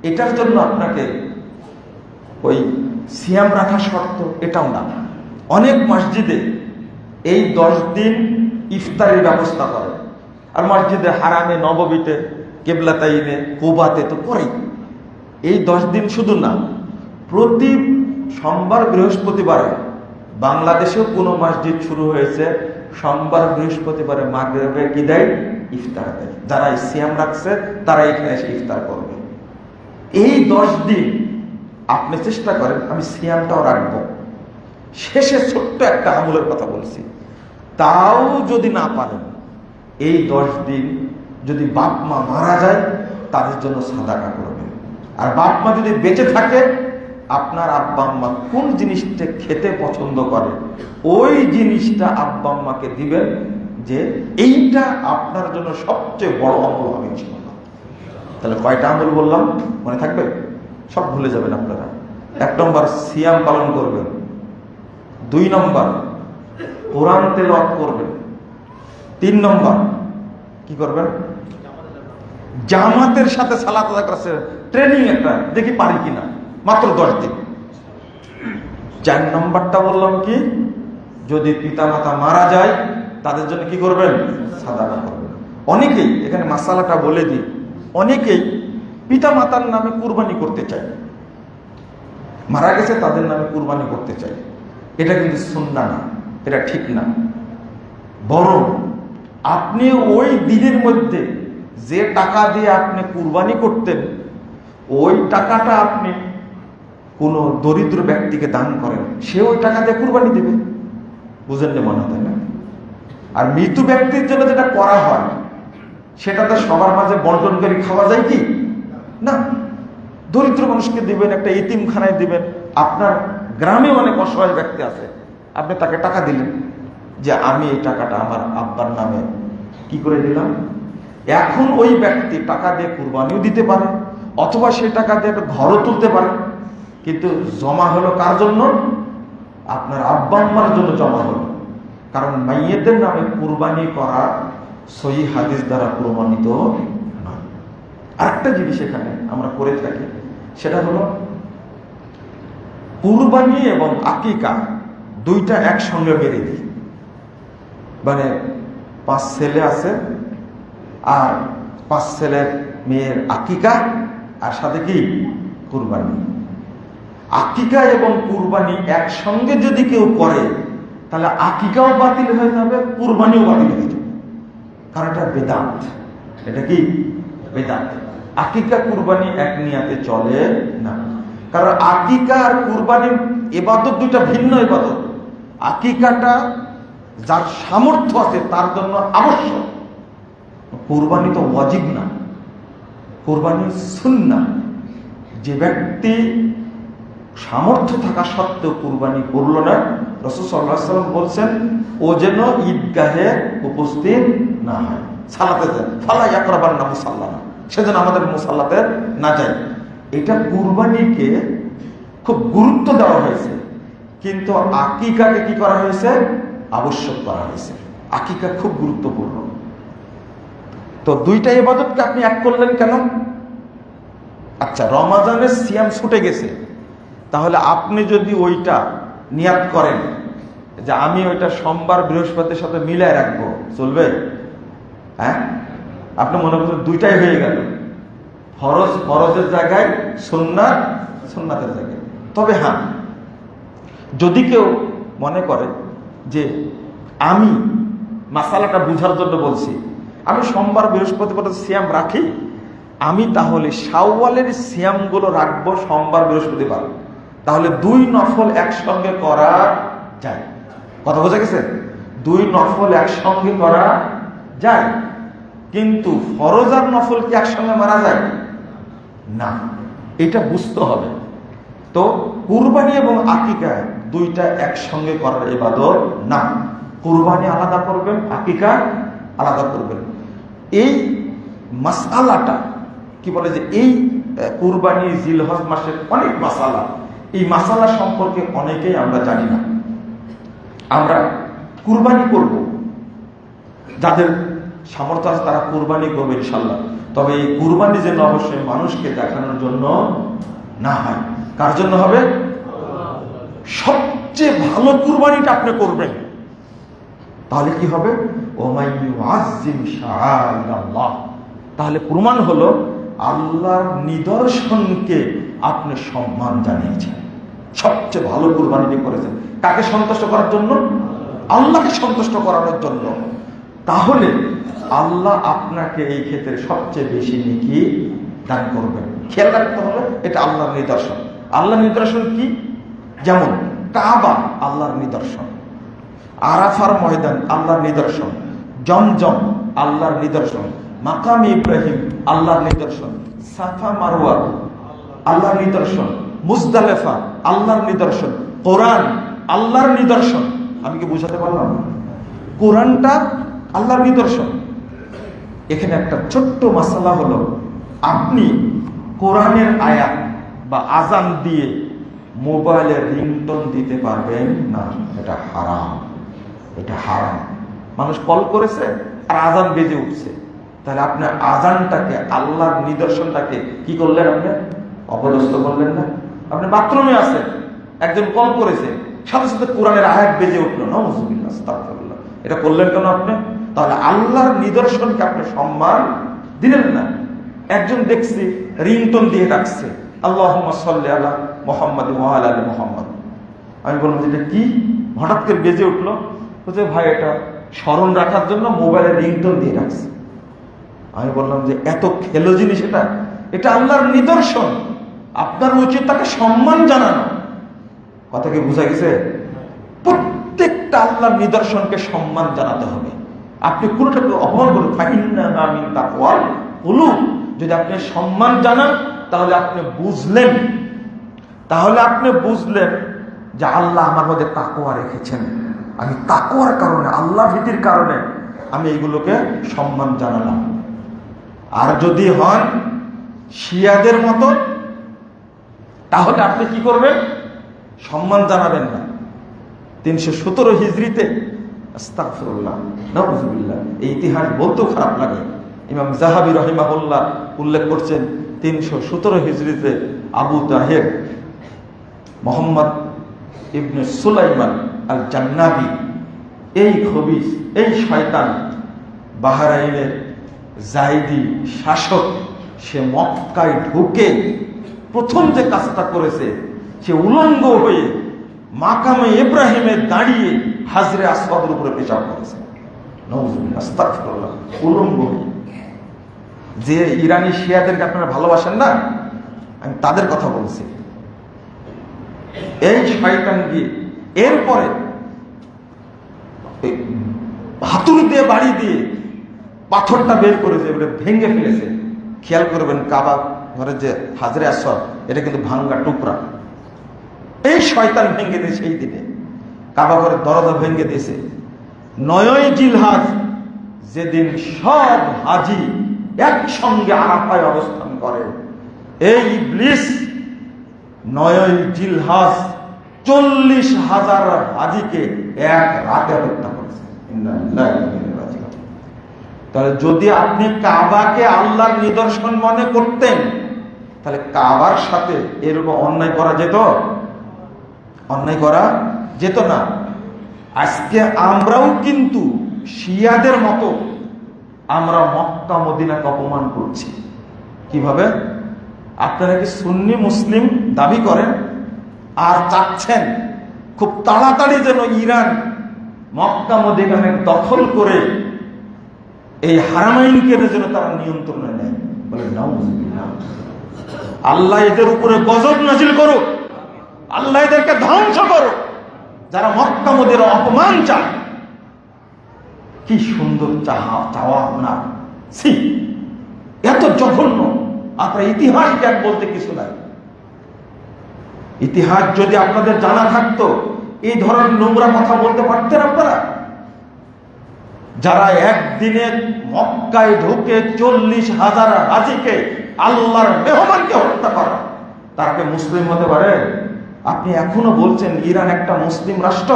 এটার জন্য আপনাকে ওই সিয়াম রাখা শর্ত এটাও না। অনেক মসজিদে এই 10 দিন ইফতারের ব্যবস্থা করে, আর মসজিদে হারামে, নববীতে, কিবলাতাইনে, কুবাতে তো করেই। এই 10 দিন শুধু না, প্রতি সোমবার বৃহস্পতিবারে বাংলাদেশেও কোনো মসজিদ শুরু হয়েছে, সোমবার বৃহস্পতিবারে মাগরিবে কি দেয়? ইফতার দেয়। যারা সিয়াম রাখছে তারা এখানে এসে ইফতার করবে। এই 10 দিন আপনি চেষ্টা করেন, আমি সিয়ামটাও রাখবো। শেষে ছোট্ট একটা আমলের কথা বলছি, তাও যদি না পারেন, এই 10 দিন যদি বাপ মা মারা যায় তাদের জন্য সাদাকা করবেন। আর বাপ মা যদি বেঁচে থাকে, আপনার আব্বা আম্মা কোন জিনিসটা খেতে পছন্দ করে ওই জিনিসটা আব্বা আম্মাকে দিবেন, যে এইটা আপনার জন্য সবচেয়ে বড় আমল হবে ইনশাআল্লাহ। তাহলে কয়টা আমল বললাম মনে থাকবে? সব ভুলে যাবেন আপনারা। 1 নম্বর সিয়াম পালন করবেন, 2 নম্বর কোরআন তেলাওয়াত করবেন, 3 নম্বর কি করবেন? জামাতের সাথে সালাত আদায় করার ট্রেনিং একটা দেখি পারি কিনা, মাত্র 10 দিন। 4 নম্বরটা বললাম কি, যদি পিতামাতা মারা যায় তাদের জন্য কি করবেন? সাদাকা করবেন। অনেকেই এখানে মাসালাটা বলে দিই, অনেকেই পিতামাতার নামে কুরবানি করতে চায়, মারা গেছে তাদের নামে কুরবানি করতে চায়। এটা কিন্তু সুন্নাহ না, এটা ঠিক না। বরং আপনি ওই দিনের মধ্যে যে টাকা দিয়ে আপনি কুরবানি করতেন, ওই টাকাটা আপনি কোনো দরিদ্র ব্যক্তিকে দান করেন, সে ওই টাকা দিয়ে কুরবানি দেবে। বুঝেন না মনে হয়, তাই না? আর মৃত ব্যক্তির জন্য যেটা করা হয় সেটা তো সবার মাঝে বন্টন করে খাওয়া যায় কি না। দরিদ্র মানুষকে দিবেন, একটা ইতিমখানায় দিবেন। আপনার গ্রামে অনেক অসহায় ব্যক্তি আছে, আপনি তাকে টাকা দিলেন যে আমি এই টাকাটা আমার আব্বার নামে কি করে দিলাম। এখন ওই ব্যক্তি টাকা দিয়ে কুরবানিও দিতে পারে, অথবা সেই টাকা দিয়ে একটা ঘরও তুলতে পারে, কিন্তু জমা হলো কার জন্য? আপনার আব্বা আম্মার জন্য জমা হলো। কারণ মাইয়েদের নামে কুরবানি করা সহিহ হাদিস দ্বারা প্রমাণিত নয়। আরেকটা জিনিস এখানে আমরা করে থাকি, সেটা হলো কুরবানি এবং আকিকা দুইটা একসঙ্গে মেরে দিই। মানে 5 ছেলে আছে, আর 5 ছেলের মেয়ের আকিকা, আর সাথে কি কুরবানি। আকিকা এবং কুরবানি একসঙ্গে যদি কেউ করে তাহলে আকিকাও বাতিল হয়ে যাবে, কুরবানিও বাতিল হয়ে যাবে। কারণ এটা বেদাত। এটা কি বেদাত? আকিকা কুরবানি এক নিয়াতে চলে না। কারণ আকিকা আর কুরবানির ইবাদত দুইটা ভিন্ন ইবাদত। আকিকাটা যার সামর্থ্য আছে তার জন্য আবশ্যক, কুরবানি তো ওয়াজিব না, কুরবানি সুন্নাহ। যে ব্যক্তি সামর্থ্য থাকা সত্ত্বেও কুরবানি করল না, রাসূল সাল্লাল্লাহু আলাইহি ওয়াসাল্লাম বলছেন ও যেন ঈদগাহে উপস্থিত না হয়, সালাতে যায়, ফালা ইয়াকরাবান্না মুসাল্লানা, সেজন্য আমাদের মুসাল্লাতে না যায়। এটা কুরবানিকে খুব গুরুত্ব দেওয়া হয়েছে, কিন্তু আকিকাকে কি করা হয়েছে? আবশ্যক করা হয়েছে। আকিকা খুব গুরুত্বপূর্ণ। তো দুইটা ইবাদতকে আপনি এক করলেন কেন? আচ্ছা, রমাজানের সিয়াম ছুটে গেছে, তাহলে আপনি যদি ওইটা নিয়াত করেন যে আমি ওইটা সোমবার বৃহস্পতির সাথে মিলায় রাখবো, চলবে? হ্যাঁ, আপনি মনে করছেন দুইটাই হয়ে গেল, ফরজ ফরজের জায়গায়, সুন্নাত সুন্নাতের জায়গায়। তবে হ্যাঁ, যদি কেউ মনে করে যে আমি মাসালাটা বুঝার জন্য বলছি, আমি সোমবার বৃহস্পতিবার সিয়াম রাখি, আমি তাহলে শাওয়ালের সিয়ামগুলো রাখবো সোমবার বৃহস্পতিবার, তাহলে 2 নফল একসঙ্গে করা যায়। কথা বোঝা গেছে? 2 নফল একসঙ্গে করা যায়, কিন্তু ফরজ আর নফল কি একসঙ্গে মারা যায় না, এটা বুঝতে হবে। তো কুরবানি এবং আকিকা দুইটা একসঙ্গে করার ইবাদত না। কুরবানি আলাদা করবেন, আকিকা আলাদা করবেন। এই মাসআলাটা কি বলে যে এই কুরবানি জিলহজ মাসের অনেক মাসালা, এই মাসালা সম্পর্কে অনেকেই আমরা জানি না। আমরা কুরবানি করব, যাদের সামর্থ্য আছে তারা কুরবানি করবে ইনশাল্লাহ। তবে এই কুরবানি যেন অবশ্যই মানুষকে দেখানোর জন্য না হয়। কার জন্য হবে? সবচেয়ে ভালো কুরবানিটা আপনি করবেন, তাহলে কি হবে? তাহলে প্রমাণ হলো আল্লাহর নিদর্শনকে আপনি সম্মান জানিয়েছেন। সবচেয়ে ভালো কুরবানিটি করেছেন কাকে সন্তুষ্ট করার জন্য? আল্লাহকে সন্তুষ্ট করানোর জন্য। তাহলে আল্লাহ আপনাকে এই ক্ষেত্রে সবচেয়ে বেশি নেকি দান করবেন। খেয়াল রাখতে হবে, এটা আল্লাহর নিদর্শন। আল্লাহর নিদর্শন কি? যেমন কাবা আল্লাহর নিদর্শন, আরাফার ময়দান আল্লাহর নিদর্শন, জমজম আল্লাহর নিদর্শন, মাকাম ইব্রাহিম আল্লাহর নিদর্শন, সাফা মারওয়া আল্লাহর নিদর্শন, মুজদালেফা আল্লাহর নিদর্শন, কোরআন আল্লাহর নিদর্শন। আমি কি বুঝাতে পারলাম? কোরআনটা আল্লাহর নিদর্শন। এখানে একটা ছোট্ট মাসালা হলো, আপনি কোরআনের আয়াত বা আজান দিয়ে মোবাইলের রিংটোন দিতে পারবেন না, এটা হারাম। এটা হারাম। মানুষ কল করেছে আর আজান বেজে উঠছে, তাহলে আপনি আজানটাকে, আল্লাহর নিদর্শনটাকে কি করলেন? আপনি অপদস্থ করলেন না? আপনি বাথরুমে আছেন, একজন কল করেছে, সাথে সাথে কোরআনের আয়াত বেজে উঠলো, নাউযুবিল্লাহ, আস্তাগফিরুল্লাহ, এটা করলেন কেন আপনি? তাহলে আল্লাহর নিদর্শনকে আপনি সম্মান দিলেন না। একজন দেখছি রিংটোন দিয়ে ডাকছে, আল্লাহুম্মা সাল্লি আলা মুহাম্মাদ ওয়া আলা আলি মুহাম্মাদ। আমি বললাম যে এটা কি? হঠাৎ করে বেজে উঠলো। বলছে ভাই এটা স্মরণ রাখার জন্য মোবাইলে রিংটোন দিয়ে রাখছে। আমি বললাম যে এত খেলো জিনিস এটা, এটা আল্লাহর নিদর্শন, আপনার উচিত তাকে সম্মান জানানো। কথা কি বুঝা গেছে? প্রত্যেকটা আল্লাহর নিদর্শনকে সম্মান জানাতে হবে। আপনি কোনটাকে অপমান করুন, ফাইন্নাহা মিন তাকওয়াল কুলুব। যদি আপনি সম্মান জানান তাহলে আপনি বুঝলেন যে আল্লাহ আমার মধ্যে তাকওয়া রেখেছেন। আমি তাকওয়ার কারণে, আল্লাহ ভীতির কারণে আমি এইগুলোকে সম্মান জানালাম। আর যদি হন শিয়াদের মতো, তাহলে আপনি কি করবেন? সম্মান জানাবেন না। 317 হিজরিতে, আস্তাগফিরুল্লাহ, নাউযুবিল্লাহ, এই ইতিহাস বলতেও খারাপ লাগে। ইমাম যাহাবী রাহিমাহুল্লাহ উল্লেখ করছেন 317 হিজরিতে আবু তাহের মোহাম্মদ ইবনে সুলাইমান আল জান্নাবী, এই খবিস, এই শয়তান, বাহরাইনের জাইদি শাসক, সে মক্কায় ঢুকে প্রথম যে কাজটা করেছে, সে উলঙ্গ হয়ে মাকামে ইব্রাহিমে দাঁড়িয়ে হাজরে আসওয়াদের উপরে পেশাব করেছে। নাউযুবিল্লাহ, আস্তাগফিরুল্লাহ, উলঙ্গ হয়ে। যে ইরানি শিয়াদেরকে আপনারা ভালোবাসেন না, আমি তাদের কথা বলছি। এই শয়তান গিয়ে এরপরে হাতুড়ি দিয়ে, বাড়ি দিয়ে পাথরটা বের করেছে, ভেঙে ফেলেছে। খেয়াল করবেন, কাবা ঘরের যে হাজরে আসওয়াদ, এটা কিন্তু ভাঙ্গা টুকরা। এই শয়তান ভেঙে দিয়েছে। এই দিনে কাবা ঘরের দরজা ভেঙে দিয়েছে। 9ই জিলহজ, যেদিন সব হাজি একসঙ্গে আরাফায় অবস্থান করে, এই ইবলিস 9ই জিলহজ 40,000 হাজিকে এক রাতে হত্যা করেছে। তাহলে যদি আপনি কাবাকে আল্লাহর নিদর্শন মনে করতেন, তাহলে কাবার সাথে এরকম অন্যায় করা যেত? অন্যায় করা যেত না। আজকে আমরাও কিন্তু শিয়াদের মতো আমরা মক্কা মদিনাকে অপমান করছি। কিভাবে? আপনারা কি সুন্নি মুসলিম দাবি করেন আর চাচ্ছেন খুব তাড়াতাড়ি যেন ইরান মক্কা মদিনাকে দখল করে এই হারামাইনকে যেন তারা নিয়ন্ত্রণে নেয়। বলে নাউযুবিল্লাহ, আল্লাহ এদের উপরে গজব নাজিল করুক, আল্লাহ এদেরকে ধ্বংস করুক, যারা মক্কা মদিনার অপমান চায়। কি সুন্দর চাওয়া আপনার! এত জঘন্য! আপনার ইতিহাস জ্ঞান বলতে কিছু নাই। ইতিহাস যদি আপনাদের জানা থাকতো, এই ধরনের নোংরা কথা বলতে পারতেন আপনারা? যারা একদিনে মক্কায় ঢুকে 40,000 হাজিকে, আল্লাহর মেহমানকে হত্যা করা, তারা কি মুসলিম হতে পারে? আপনি এখনো বলছেন ইরান একটা মুসলিম রাষ্ট্র।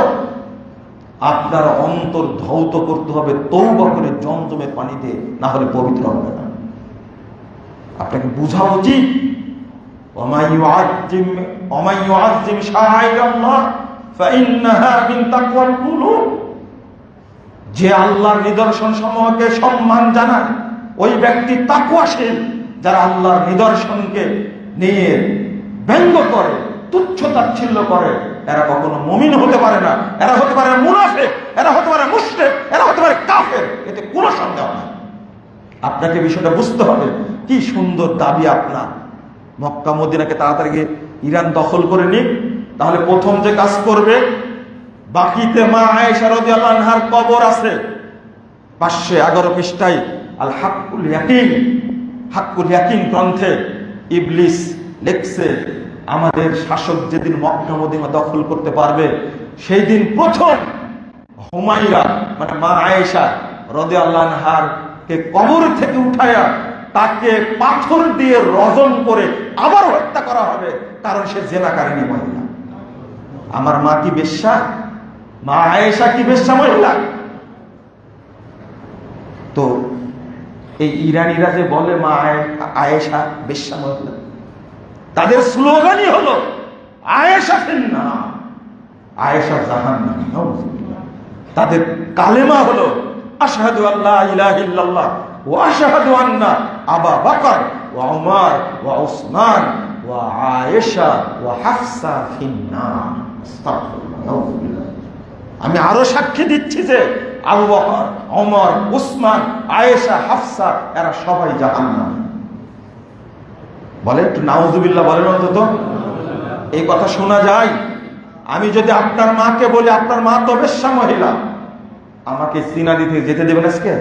আপনার অন্তর ধৌত করতে হবে তওবা করে জমজমের পানিতে, না হলে পবিত্র হবে না। আপনাকে বোঝা উচিত, ওমাই ইউআজ্জিম শাআইরাল্লাহ ফাইন্নাহা মিন তাকওয়াল কুলুব। যে আল্লাহর নিদর্শন সমূহকে সম্মান জানায়, ওই ব্যক্তি তাকওয়াশীল। যারা আল্লাহর নিদর্শনকে নিয়ে ব্যঙ্গ করে, তুচ্ছ-তাচ্ছিল্য করে, এরা কখনো মুমিন হতে পারে না। এরা হতে পারে মুনাফিক, এরা হতে পারে মুশরিক, এরা হতে পারে কাফের, এতে কোনো সন্দেহ নেই। আপনাকে বিষয়টা বুঝতে হবে। কি সুন্দর দাবি আপনার, মক্কা মদিনাকে তাড়াতাড়ি ইরান দখল করে নিক। তাহলে প্রথম যে কাজ করবে, বাকিতে মা আয়েশা রাদিয়াল্লাহু আনহার কবর আছে, 511 পৃষ্ঠায় আল হাক্কুল ইয়াকিন, হাক্কুল ইয়াকিন গ্রন্থে ইবলিস লিখছে, আমাদের শাসক যেদিন মক্কা মদিনা দখল করতে পারবে, সেই দিন প্রথম হুমায়রা মানে মা আয়েশা রাদিয়াল্লাহু আনহার কে কবর থেকে উঠায়া তাকে পাথর দিয়ে রজম করে আবার হত্যা করা হবে, কারণ সে জেনাকারিনী মহিলা। আমার মা কি বেশ্যা? মা আয়েশা কি বেশ্যা মহিলা? তো এই ইরানিরা যে বলে মা আয়েশা বেশ্যা মহিলা, তাদের স্লোগানই হলো আয়েশা ফিন্নার, আয়েশা জাহান্নামী। তাদের কালেমা হলো আশহাদু আল্লা ইলাহা ইল্লাল্লাহ ওয়া আশহাদু আন্না আবা বকর ওয়া উমর ওয়া উসমান ওয়া আয়েশা ওয়া হাফসা ফিন্নার। আস্তাগফিরুল্লাহ। আমি আরো সাক্ষী দিচ্ছি যে আবু বকর, ওমর, উসমান, আয়েশা, হাফসা এরা সবাই জাহান্নামী। বলে একটু নাউযুবিল্লাহ বলেন অন্তত। এই কথা শোনা যায়? আমি যদি আপনার মাকে বলি আপনার মা তো বেশ্যা মহিলা, আমাকে সিনারি থেকে যেতে দেবেন আজকে?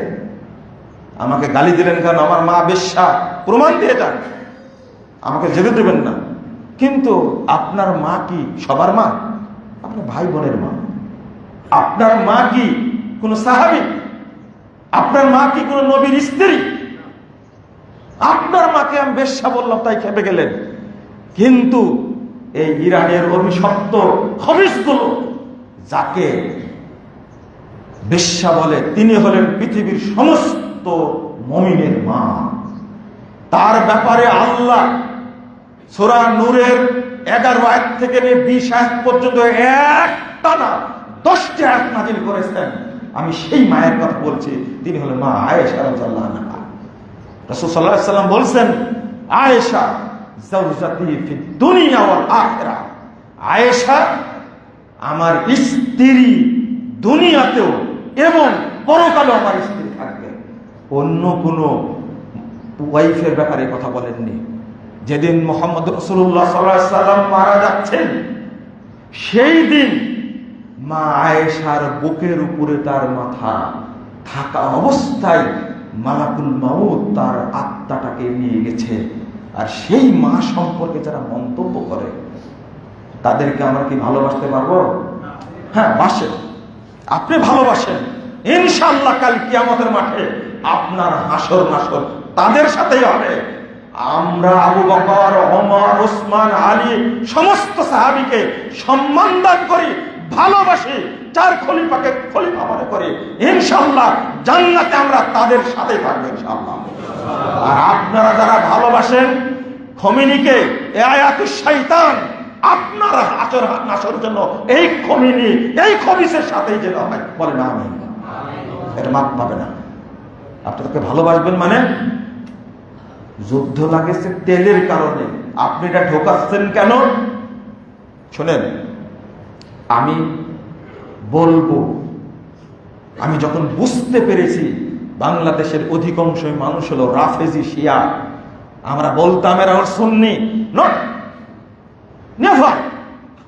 আমাকে গালি দিলেন কারণ আমার মা বেশ্যা, প্রমাণ দিয়ে যান, আমাকে যেতে দেবেন না। কিন্তু আপনার মা কি সবার মা? আপনার ভাই বোনের মা। আপনার মা কি কোন সাহাবী? আপনার মা কি কোন নবীর স্ত্রী? আপনার মাকে আমি বেশ্যা বললাম তাই খেপে গেলেন। কিন্তু এই ইরানের অভিশপ্ত খবিশগুলো যাকে বেশ্যা বলে তিনি হলেন পৃথিবীর সমস্ত মুমিনের মা। তার ব্যাপারে আল্লাহ সূরা নূরের 11 আয়াত থেকে নিয়ে 20 আয়াত পর্যন্ত একটানা 10টি আয়াত নাযিল করেছেন। আমি সেই মায়ের কথা বলছি, তিনি হলেন মা আয়েশা রাদিয়াল্লাহু আনহা। রাসূল সাল্লাল্লাহু আলাইহি ওয়াসাল্লাম বলছেন, আয়েশা জাওজাতি ফিদ দুনিয়া ওয়াল আখিরাহ। আয়েশা আমার স্ত্রী দুনিয়াতেও এবং পরকালেও আমার স্ত্রী থাকবে। অন্য কোনো ওয়াইফের ব্যাপারে কথা বলেননি। যেদিন মুহাম্মদ রাসূলুল্লাহ সাল্লাল্লাহু আলাইহি ওয়াসাল্লাম মারা যাচ্ছেন সেই দিন মা আয়েশার বুকের উপরে তার মাথা থাকা অবস্থায় মালাকুল মাউত তার আত্মাটাকে নিয়ে গেছে। আর সেই মা সম্পর্কে যারা মন্তব্য করে তাদেরকে আমরা কি ভালোবাসতে পারবো? হ্যাঁ, বাসেন, আপনি ভালোবাসেন। ইনশাআল্লাহ কাল কিয়ামতের মাঠে আপনার হাসর নাসর তাদের সাথেই হবে। আমরা আবু বকর, ওমর, ওসমান, আলী সমস্ত সাহাবীকে সম্মান দান করি, ভালোবাসি, 4 খলিফাকে খলিফা মনে করি। ইনশাআল্লাহ জান্নাতে আমরা তাদের সাথে থাকবো ইনশাআল্লাহ। আর আপনারা যারা ভালোবাসেন খমিনিকে, এ আয়াতুশ শয়তান, আপনার হাসর নাসর জন্য এই খমিনি, এই খবিসের সাথেই যেতে হয়। বলেন আমিন। এটা মাপ পাবে না। আপনাদেরকে ভালোবাসবেন মানে যুদ্ধ লাগেছে তেলের কারণে, আপনি এটা ঢোকাচ্ছেন কেন? শোনেন, আমি বলবো, আমি যখন বুঝতে পেরেছি বাংলাদেশের অধিকাংশই মানুষ হলো রাফেজি শিয়া, আমরা বলতাম এরা সুন্নি। নট, নেভার,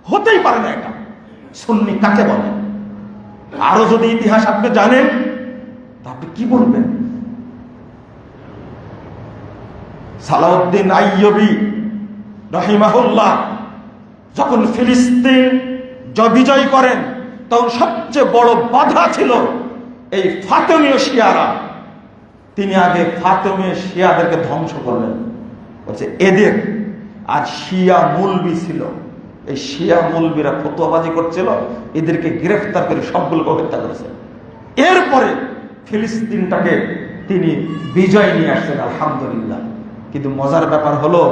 হতেই পারে না এটা। সুন্নি কাকে বলে? আরো যদি ইতিহাস আপনি জানেন তা আপনি কি বলবেন? সালাউদ্দিন আইয়ুবী রাহিমাহুল্লাহ যখন ফিলিস্তিন বিজয় করেন তখন সবচেয়ে বড় বাধা ছিল এই ফাতেমীয় শিয়ারা। তিনি আগে ফাতেমীয় শিয়াদেরকে ধ্বংস করলেন, বলছে এদের। আর শিয়া মৌলবি ছিল, এই শিয়া মৌলবিরা ফতোয়াবাজি করছিল, এদেরকে গ্রেফতার করে সবগুলোকে হত্যা করেছে। এরপরে ফিলিস্তিনটাকে তিনি বিজয় নিয়ে আসছেন, আলহামদুলিল্লাহ। কিন্তু মজার ব্যাপার হলো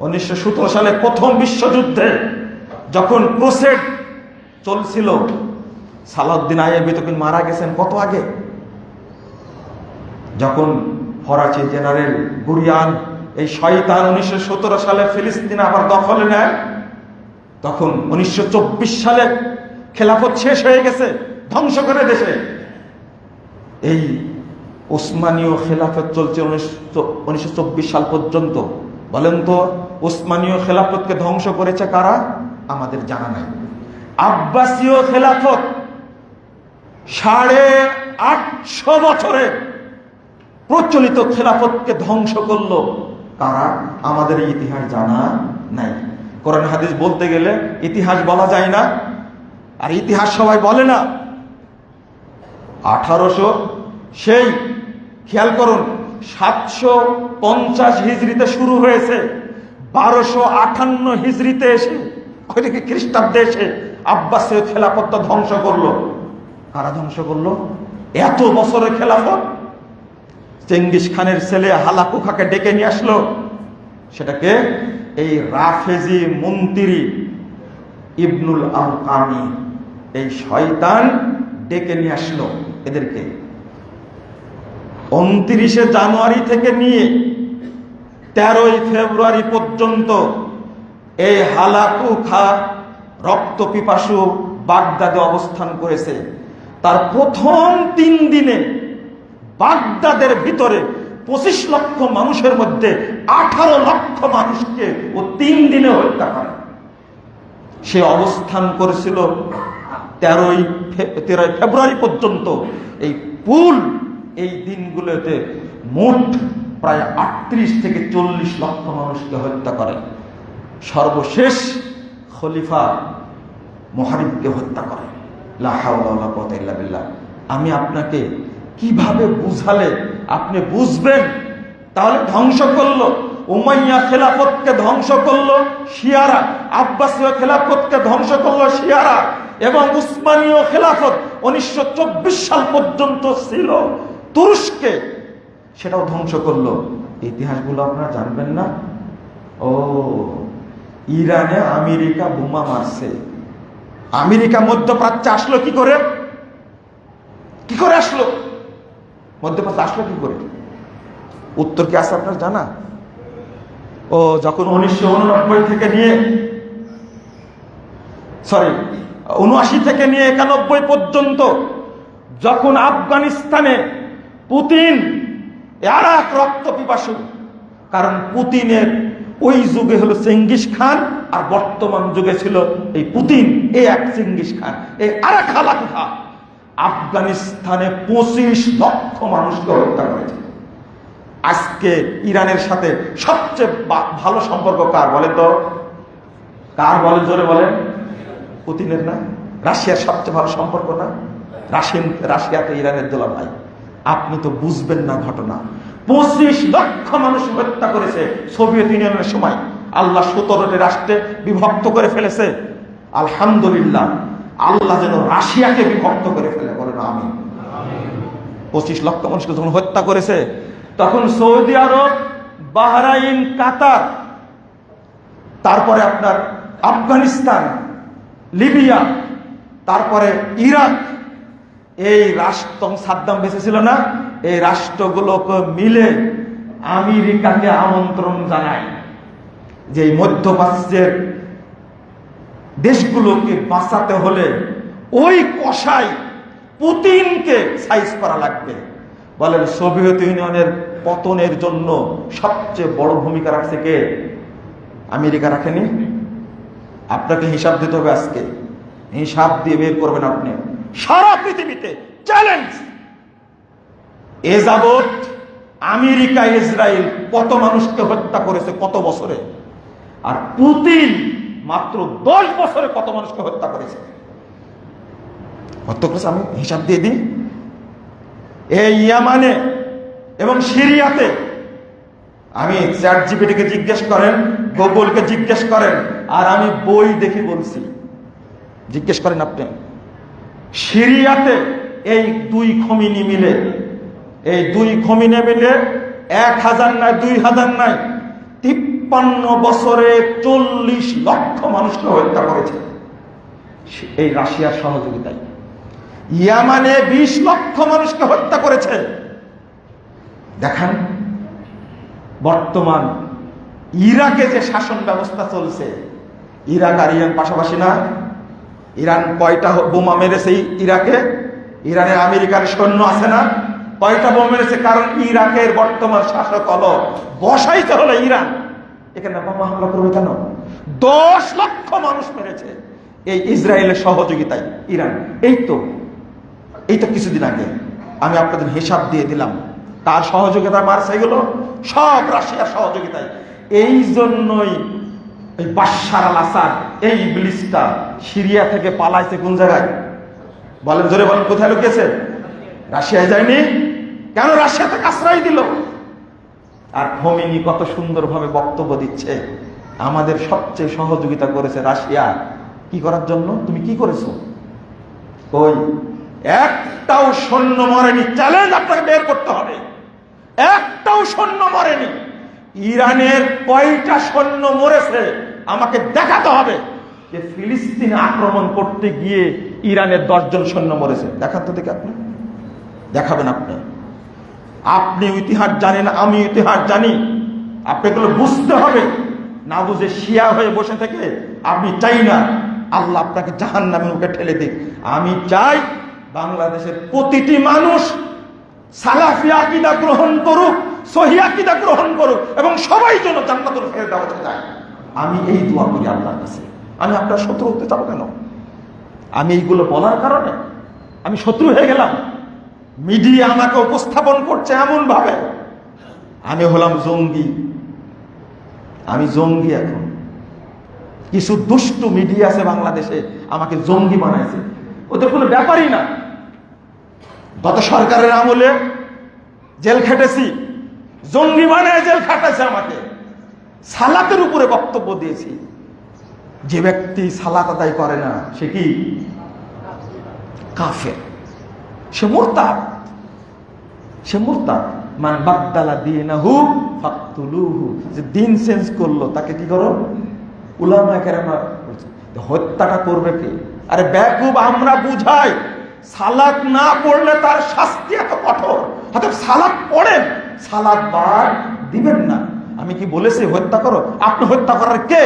1917 সালে প্রথম বিশ্বযুদ্ধে যখন ক্রুসেড চলছিল, সালাউদ্দিন আইয়ুবী তখন মারা গেছেন কত আগে। যখন ফরাসি জেনারেল বুরিয়ান এই শয়তান 1917 সালে ফিলিস্তিন আবার দখলে নেয়, তখন 1924 সালে খেলাফত শেষ হয়ে গেছে, ধ্বংস করে দেশে। এই ওসমানীয় খেলাফত চলছে 1924 সাল পর্যন্ত। বলেন তো ওসমানীয় খেলাফতকে ধ্বংস করেছে কারা? আমাদের জানা নাই। আব্বাসীয় খেলাফত 850 বছরে প্রচলিত খেলাফতকে ধ্বংস করলো কারা? আমাদের ইতিহাস জানা নাই। কোরআন হাদিস বলতে গেলে ইতিহাস বলা যায় না, আর ইতিহাস সবাই বলে না। 1800 সেই খেয়াল করুন 750 হিজরিতে শুরু হয়েছে, 1258 হিজরিতে এসে ওইদিকে খ্রিস্টাব্দে এসে আব্বাসীয় খেলাফতটা ধ্বংস করলো। কারা ধ্বংস করলো? এত বছরের খেলাফত চেঙ্গিস খানের ছেলে হালাকু খাকে ডেকে নিয়ে আসলো। সেটাকে এই রাফেজি মন্ত্রী ইবনুল আল-কামি, এই শয়তান ডেকে নিয়ে আসলো এদেরকে। 29 জানুয়ারি থেকে নিয়ে 13 ফেব্রুয়ারি পর্যন্ত এই হালাকু খা রক্ত পিপাসু বাগদাদে অবস্থান করেছে। তার প্রথম 3 দিনে বাগদাদের ভিতরে 25 লক্ষ মানুষের মধ্যে 18 লক্ষ মানুষকে ও 3 দিনে হত্যা করে। সে অবস্থান করেছিল 13ই ফেব্রুয়ারি পর্যন্ত এই এই দিনগুলোতে মোট প্রায় 38 থেকে 40 লক্ষ মানুষকে হত্যা করে। সর্বশেষ খলিফা মুহারিবকে হত্যা করে। লা হাওলা ওয়ালা কুওয়াতা ইল্লা বিল্লাহ। আমি আপনাকে কিভাবে বুঝালে আপনি বুঝবেন? তাহলে ধ্বংস করলো উমাইয়া খেলাফতকে, ধ্বংস করলো শিয়ারা, আব্বাসীয় খেলাফতকে ধ্বংস করলো শিয়ারা, এবং উসমানীয় খেলাফত 1924 সাল পর্যন্ত ছিল তুরস্কে, সেটাও ধ্বংস করলো। ইতিহাসগুলো আপনারা জানবেন না? ও, ইরানে আমেরিকা বোমা মারছে। আমেরিকা মধ্যপ্রাচ্যে আসলো কি করে? কি করে আসলো মধ্যপ্রাচ্যে? আসলো কি করে? উত্তর কি আছে আপনার জানা? ও, যখন 1989 থেকে নিয়ে 79 থেকে নিয়ে 91 পর্যন্ত যখন আফগানিস্তানে পুতিন আর এক রক্ত পিপাসু, কারণ পুতিনের ওই যুগে হলো চেঙ্গিস খান, আর বর্তমান যুগে ছিল এই পুতিন, এই এক চেঙ্গিস খান, এই আর এক হালাকুহা। আফগানিস্তানে 25 লক্ষ মানুষকে হত্যা করেছে। আজকে ইরানের সাথে সবচেয়ে ভালো সম্পর্ক কার বলে তো? কার বলে? জোরে বলেন। পুতিনের না? রাশিয়ার সবচেয়ে ভালো সম্পর্ক না? রাশিয়া তো ইরানের দোলা ভাই। আপনি তো বুঝবেন না ঘটনা। 25 লক্ষ মানুষ হত্যা করেছে সোভিয়েত ইউনিয়নের সময়। আল্লাহ 17টি রাষ্ট্রে বিভক্ত করে ফেলেছে। আলহামদুলিল্লাহ, আল্লাহ যেন রাশিয়াকে বিভক্ত করে ফেলে, বলেন আমিন। 25 লক্ষ মানুষকে যখন হত্যা করেছে, তখন সৌদি আরব, বাহরাইন, কাতার, তারপরে আপনার আফগানিস্তান, লিবিয়া, তারপরে ইরাক, এই রাষ্ট্র সাদ্দাম বেঁচে ছিল না, এই রাষ্ট্রগুলোকে মিলে আমেরিকাকে আমন্ত্রণ জানায় যে মধ্যপ্রাচ্যের দেশগুলোকে বাঁচাতে হলে ওই কষাই পুতিনকে সাইজ করা লাগবে। বলেন, সোভিয়েত ইউনিয়নের পতনের জন্য সবচেয়ে বড় ভূমিকা রাখছে কে? আমেরিকা রাখেনি? আপনাকে হিসাব দিতে হবে আজকে। হিসাব দিয়ে বের করবেন আপনি। সারা পৃথিবীতে চ্যালেঞ্জ, এ যাবৎ আমেরিকা, ইসরায়েল কত মানুষকে হত্যা করেছে কত বছরে, আর পুতিন মাত্র 10 বছরে কত মানুষকে হত্যা করেছে? হত্যা করেছে, আমি হিসাব দিয়ে দিই। এই ইয়ামানে এবং সিরিয়াতে, আমি চ্যাট জিপিটিকে জিজ্ঞেস করেন, গুগলকে জিজ্ঞেস করেন, আর আমি বই দেখে বলছি, জিজ্ঞেস করেন আপনি। সিরিয়াতে এই 2 খমিনি মিলে, এই 2 খমিনি মিলে 1000 নয়, 2000 নয়, 53 বছরে 40 লক্ষ মানুষকে হত্যা করেছে এই রাশিয়ার সহযোগিতায়। ইয়ামানে 20 লক্ষ মানুষকে হত্যা করেছে। দেখেন, বর্তমান ইরাকে যে শাসন ব্যবস্থা চলছে, ইরাক আর ইরান পাশাপাশি না? ইরান কয়টা বোমা মেরেছে ইরাকে? ইরানে আমেরিকার সৈন্য আছে না? কয়টা বোমা মেরেছে? কারণ ইরাকের বর্তমান শাসক হলো, বসাইতে হলো ইরান। এখানে বোমা হামলা করবে কেন? 10 লক্ষ মানুষ মেরেছে এই ইসরায়েলের সহযোগিতায় ইরান। এই তো কিছুদিন আগে আমি আপনাদের হিসাব দিয়ে দিলাম, তার সহযোগিতা মারছে এগুলো সব রাশিয়ার সহযোগিতায়। এই জন্যই এই বাশার আল আসাদ, এই ইবলিসটা সিরিয়া থেকে পালাইছে কোন জায়গায়? বলেন, জোরে বলেন, কোথায় লুকিয়েছে? রাশিয়ায় যায়নি কেন? রাশিয়া থেকে আশ্রয় দিল। আর খোমেনি কত সুন্দরভাবে বক্তব্য দিচ্ছে, আমাদের সবচেয়ে সহযোগিতা করেছে রাশিয়া। কি করার জন্য? তুমি কি করেছো? কই একটাও সৈন্য মরেনি। চ্যালেঞ্জ আপনাকে বের করতে হবে, একটাও সৈন্য মরেনি। ইরানের কয়টা সৈন্য মরেছে আমাকে দেখাতে হবে যে ফিলিস্তিনে আক্রমণ করতে গিয়ে ইরানের 10 জন সৈন্য মরেছে। দেখান তো দেখি, আপনি দেখাবেন। আপনি ইতিহাস জানেন, আমি ইতিহাস জানি। আপনাকে বুঝতে হবে, না বুঝে শিয়া হয়ে বসে থেকে আমি চাই না আল্লাহ আপনাকে জাহান্নামের মুখে ঠেলে দিক। আমি চাই বাংলাদেশের প্রতিটি মানুষ সালাফি আকীদা গ্রহণ করুক, সহিহ আকীদা গ্রহণ করুক, এবং সবাই যেন জান্নাতুল ফেরদাউসে যায়। আমি এই দোয়া করি আল্লাহর কাছে। আমি আপনার শত্রু হতে চাবো কেন? আমি এইগুলো বলার কারণে আমি শত্রু হয়ে গেলাম। মিডিয়া আমাকে উপস্থাপন করছে এমন ভাবে আমি হলাম জঙ্গি। আমি জঙ্গি। এখন কিছু দুষ্টু মিডিয়া আছে বাংলাদেশে আমাকে জঙ্গি বানাইছে, ওদের কোনো ব্যাপারই না। গত সরকারের আমলে জেল খেটেছি, জঙ্গি বানায় জেল খাটাইছে আমাকে। সালাতের উপরে বক্তব্য দিয়েছি। যে ব্যক্তি সালাত আদায় করে না সে কি কাফের, সে মুরতাদ। সে মুরতাদ। মান বাদদালা দীনাহু ফাকতুলুহু, যে দিন চেঞ্জ করলো তাকে কি করো? উলামায়ে কেরাম হত্যাটা করবে কে? আরে বেকুব, আমরা বুঝাই সালাত না পড়লে তার শাস্তি এত কঠোর, অর্থাৎ সালাত পড়েন, সালাত বাদ দিবেন না। আমি কি বলেছি হত্যা করো? আপনি হত্যা করার কে?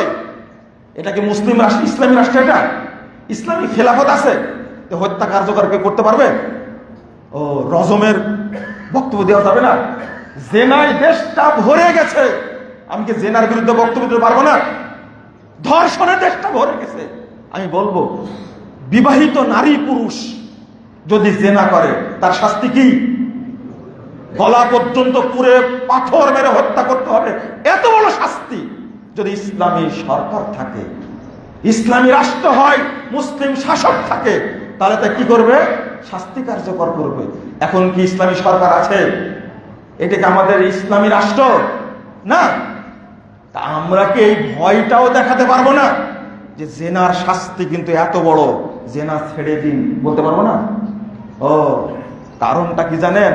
এটা কি মুসলিম রাষ্ট্র, ইসলামী রাষ্ট্র? এটা ইসলামী খেলাফত আছে, হত্যা কার্যকর কে করতে পারবে? ও রজমের বক্তব্য দেওয়া যাবে না? জেনায় দেশটা ভরে গেছে, আমি কি জেনার বিরুদ্ধে বক্তব্য দিতে পারবো না? ধর্ষণের দেশটা ভরে গেছে। আমি বলবো বিবাহিত নারী পুরুষ যদি জেনা করে তার শাস্তি কি? গলা পর্যন্ত পুরে পাথর মেরে হত্যা করতে হবে। এত বড় শাস্তি। যদি ইসলামী সরকার থাকে, ইসলামী রাষ্ট্র হয়, মুসলিম শাসক থাকে, তাহলে তা কি করবে? শাস্তি কার্যকর করবে। এখন কি ইসলামী সরকার আছে? এটা কি আমাদের ইসলামী রাষ্ট্র না? তা আমরা কি এই ভয়টাও দেখাতে পারবো না যে জেনার শাস্তি কিন্তু এত বড়, জেনা ছেড়ে দিন, বলতে পারবো না? ও কারণটা কি জানেন?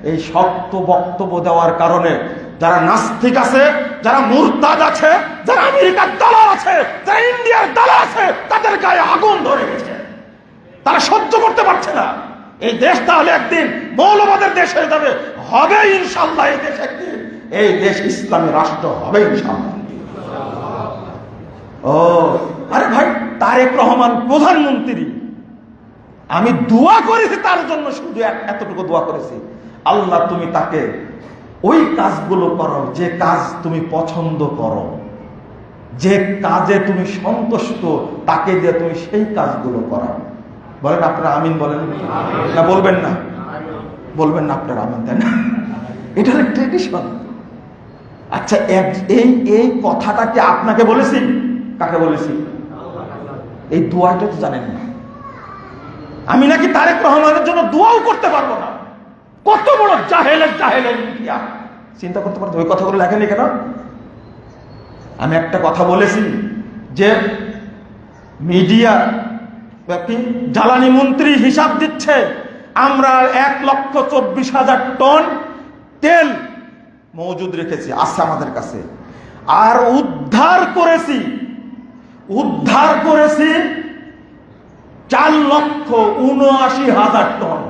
এই শক্ত বক্তব্য দেওয়ার কারণে যারা নাস্তিক আছে, যারা মুরতাদ আছে, যারা আমেরিকার দালাল আছে, যারা ইন্ডিয়ার দালাল আছে, তাদের গায়ে আগুন ধরে গেছে। তারা সহ্য করতে পারছে না। এই দেশ তাহলে একদিন মৌলবাদের দেশ হয়ে যাবে, হবে ইনশাল্লাহ। এই দেশ একদিন, এই দেশ ইসলামী রাষ্ট্র হবে ইনশাল্লাহ। ও আরে ভাই, তারেক রহমান প্রধানমন্ত্রী, আমি দোয়া করেছি তার জন্য, শুধু এতটুকু দোয়া করেছি, আল্লাহ তুমি তাকে ওই কাজগুলো করো যে কাজ তুমি পছন্দ করো, যে কাজে তুমি সন্তুষ্ট, তাকে দিয়ে তুমি সেই কাজগুলো করাও। বলেন আপনারা আমিন বলেন না? বলবেন না? বলবেন না আপনারা আমিন, তাই না? এটা হলো ট্রেডিশন। আচ্ছা, এই কথাটা কি আপনাকে বলেছি? কাকে বলেছি? এই দোয়াটা তো জানেন না। আমি নাকি তারেক রহমানের জন্য দোয়াও করতে পারবো না। কত বড় জাহেলের ইন্ডিয়া, চিন্তা করতে পারতো? ওই কথাগুলো লেখেনি কেন? আমি একটা কথা বলেছি যে মিডিয়া জ্বালানি মন্ত্রী হিসাব দিচ্ছে আমরা 1,24,000 টন তেল মজুদ রেখেছি, আছে আমাদের কাছে, আর উদ্ধার করেছি 4,79,000 টন।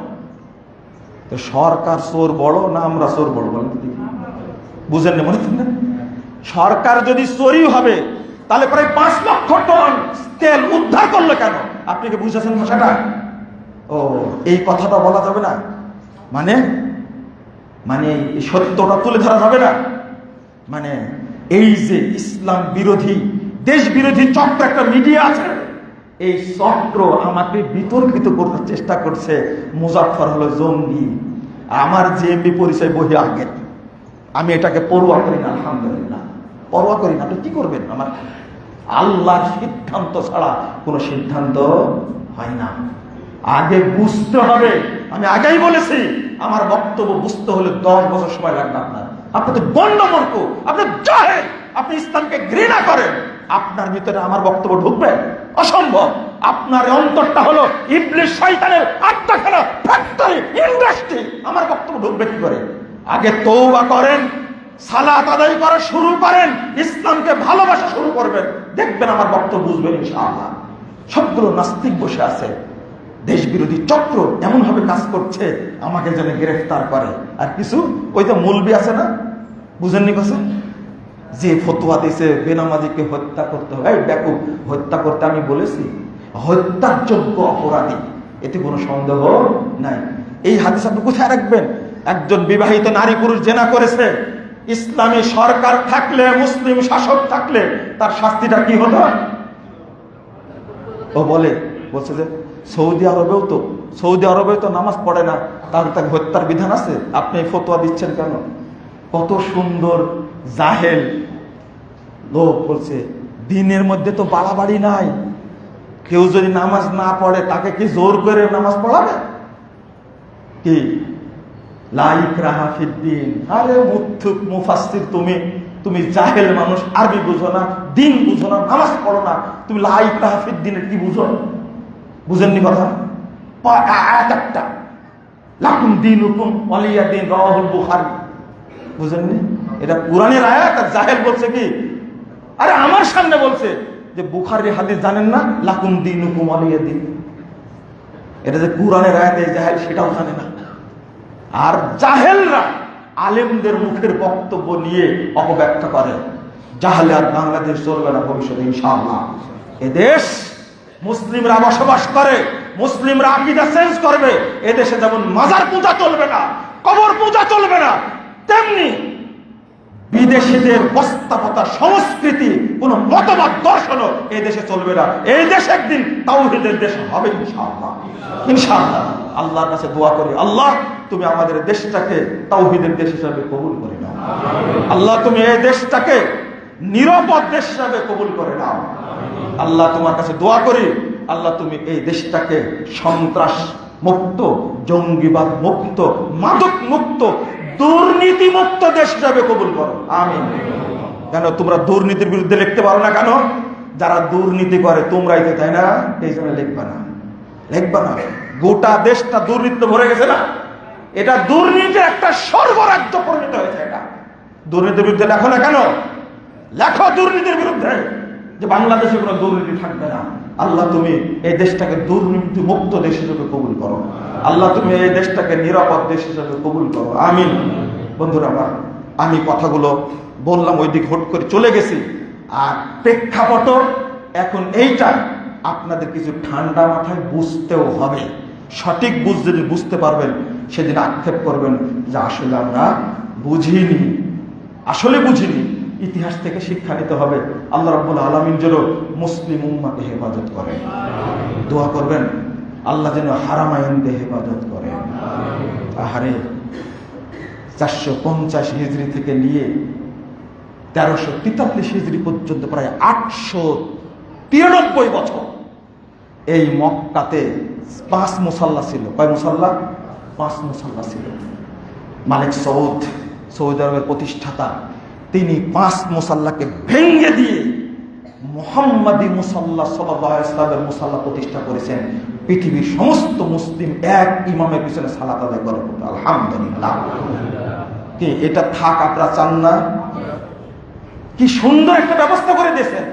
তো সরকার চোর বড় না আমরা চোর বড়? বলেন তো, বুঝেন না মনে না? সরকার যদি চোরই হবে তাহলে প্রায় 5 লক্ষ টন তেল উদ্ধার করলো কেন? আপনি কি বুঝেছেন ভাষাটা? ও এই কথাটা বলা যাবে না, মানে এই সত্যটা তুলে ধরা যাবে না। মানে এই যে ইসলাম বিরোধী, দেশ বিরোধী চক্র একটা মিডিয়া আছে, এই চক্র আমাকে বিতর্কিত করতে চেষ্টা করছে। মুজাফফর হলো জঙ্গি, আমার জিএমবি পরিচয় বহি আগের। আমি এটাকে পরোয়া করি না, আলহামদুলিল্লাহ পরোয়া করি না। আপনি কি করবেন? আমার আল্লাহর সিদ্ধান্ত ছাড়া কোনো সিদ্ধান্ত হয় না। আগে বুঝতে হবে। আমি আগেই বলেছি, আমার বক্তব্য বুঝতে হলে 10 বছর সময় লাগবে আপনার। আপনি তো গণ্ডমূর্খ, আপনি জাহেল, আপনি ইসলামকে ঘৃণা করেন। আপনার ভিতরে আমার বক্তব্য ঢুকবে? অসম্ভব। আপনার অন্তরটা হলো ইবলিস শয়তানের আড্ডাখানা, ফ্যাক্টরি, ইন্ডাস্ট্রি। আমার বক্তব্য ঢুকবে কি করে? আগে তওবা করেন, সালাত আদায় করা শুরু করেন, ইসলামকে ভালোবাসা শুরু করবেন, দেখবেন আমার বক্তব্য বুঝবেন ইনশাআল্লাহ। সবগুলো নাস্তিক বসে আছে, দেশ বিরোধী চক্র এমন ভাবে কাজ করছে আমাকে যেন গ্রেফতার করে। আর কিছু ওই যে মৌলবি আছে না, বুঝেননি কথা, যে ফতোয়া দিয়েছে বেনামাজিকে হত্যা করতে হবে। এই দেখো, হত্যা করতে আমি বলেছি হত্যার যোগ্য অপরাধী, এতে কোনো সন্দেহ নাই। এই হাদিস আপনি কোথায় রাখবেন? একজন বিবাহিত নারী পুরুষ জেনা করেছে, ইসলামী সরকার থাকলে, মুসলিম শাসক থাকলে তার শাস্তিটা কি হতো? ও বলছে যে সৌদি আরবেও তো নামাজ পড়ে না, তাহলে তাকে হত্যার বিধান আছে? আপনি এই ফতোয়া দিচ্ছেন কেন? কত সুন্দর জাহেল লোক বলছে দিনের মধ্যে তো বাড়াবাড়ি নাই, কেউ যদি নামাজ না পড়ে তাকে কি জোর করে নামাজ পড়াবে? কি লা ইকরাহা ফিদ্দিন? আরে মুথুক মুফাসসির, তুমি জাহেল মানুষ, আরবি বুঝো না, দিন বুঝো না, নামাজ পড়ো না, তুমি লা ইকরাহা ফিদ্দিনের কি বুঝো? বুঝেননি কথা? আয়াত একটা, লাকুম দীনুকুম ওয়ালিয়া দীন, রাওয়াহুল বুখারী। বুঝেননি? এটা কুরআনের আয়াত, আর জাহেল বলছে কি? আরে আমার সামনে বলছে যে বুখারীর হাদিস জানেন না, লাকুম দীনুকুম ওয়ালিয়া দীন। এটা যে কুরআনের আয়াত, এই জাহেল সেটাও জানে না। আর জাহেলরা আলেমদের মুখের বক্তব্য নিয়ে অপব্যাখ্যা করে। জাহেলে আর বাংলাদেশ চলবে না ভবিষ্যতে ইনশাআল্লাহ। এদেশ মুসলিমরা বসবাস করে, মুসলিমরা আকীদা চেঞ্জ করবে। এদেশে যেমন মাজার পূজা চলবে না, কবর পূজা চলবে না, তেমনি বিদেশিদের বস্তাপতা সংস্কৃতি, কোন মতবাদ দর্শনও এই দেশে চলবে না। এই দেশ একদিন তাওহীদের দেশ হবে ইনশাআল্লাহ। ইনশাআল্লাহ আল্লাহর কাছে দোয়া করি, আল্লাহ তুমি আমাদের দেশটাকে তাওহীদের দেশ হিসেবে কবুল করে নাও। আল্লাহ তুমি এই দেশটাকে নিরাপদ দেশ হিসেবে কবুল করে নাও। আল্লাহ তোমার কাছে দোয়া করি, আল্লাহ তুমি এই দেশটাকে সন্ত্রাস মুক্ত, জঙ্গিবাদ মুক্ত, মাদক মুক্ত, দুর্নীতি মুক্ত দেশ হিসাবে কবুল করো। আমিন। কেন তোমরা দুর্নীতির বিরুদ্ধে লিখতে পারো না কেন? যারা দুর্নীতি করে তোমরাই তো, তাই না? এই জন্য লিখবা না। গোটা দেশটা দুর্নীতি ভরে গেছে না? এটা দুর্নীতির একটা সর্বরাজ্য পরিণত হয়েছে। এটা দুর্নীতির বিরুদ্ধে লেখো না কেন? লেখো দুর্নীতির বিরুদ্ধে, যে বাংলাদেশে কোনো দুর্নীতি থাকবে না। আল্লাহ তুমি এই দেশটাকে দুর্নীতি মুক্ত দেশ হিসেবে কবুল করো। আল্লাহ তুমি এই দেশটাকে নিরাপদ দেশ হিসেবে কবুল করো। আমিন। বন্ধুরা আমার, আমি কথাগুলো বললাম, ওই দিক হট করে চলে গেছি। আর প্রেক্ষাপট এখন এইটা, আপনাদের কিছু ঠান্ডা মাথায় বুঝতেও হবে। সঠিক যদি বুঝতে পারবেন, সেদিন আক্ষেপ করবেন যে আসলে আমরা বুঝিনি, আসলে বুঝিনি। ইতিহাস থেকে শিক্ষা নিতে হবে। আল্লাহ রাব্বুল আলামিন যেন মুসলিম উম্মাকে হেফাজত করেন। দোয়া করবেন আল্লাহ যেন হারামাইনকে হেফাজত করেন। আহারে 450 হিজরি থেকে নিয়ে 1343 হিজরি পর্যন্ত প্রায় 893 বছর এই মক্কাতে 5 মুসাল্লা ছিল। কয় মুসাল্লা? 5 মুসাল্লা ছিল। মালিক সৌদ, সৌদি আরবের প্রতিষ্ঠাতা, তিনি 5 মুসাল্লাকে ভেঙে দিয়ে মুহাম্মাদি মুসাল্লা সাল্লাল্লাহু আলাইহি ওয়াসাল্লামের মুসাল্লা প্রতিষ্ঠা করেছেন। পৃথিবীর সমস্ত মুসলিম এক ইমামের পিছনে সালাত আদায় করে। আলহামদুলিল্লাহ। কি এটা থাক আপনারা চান না? কি সুন্দর একটা ব্যবস্থা করে দিয়েছেন।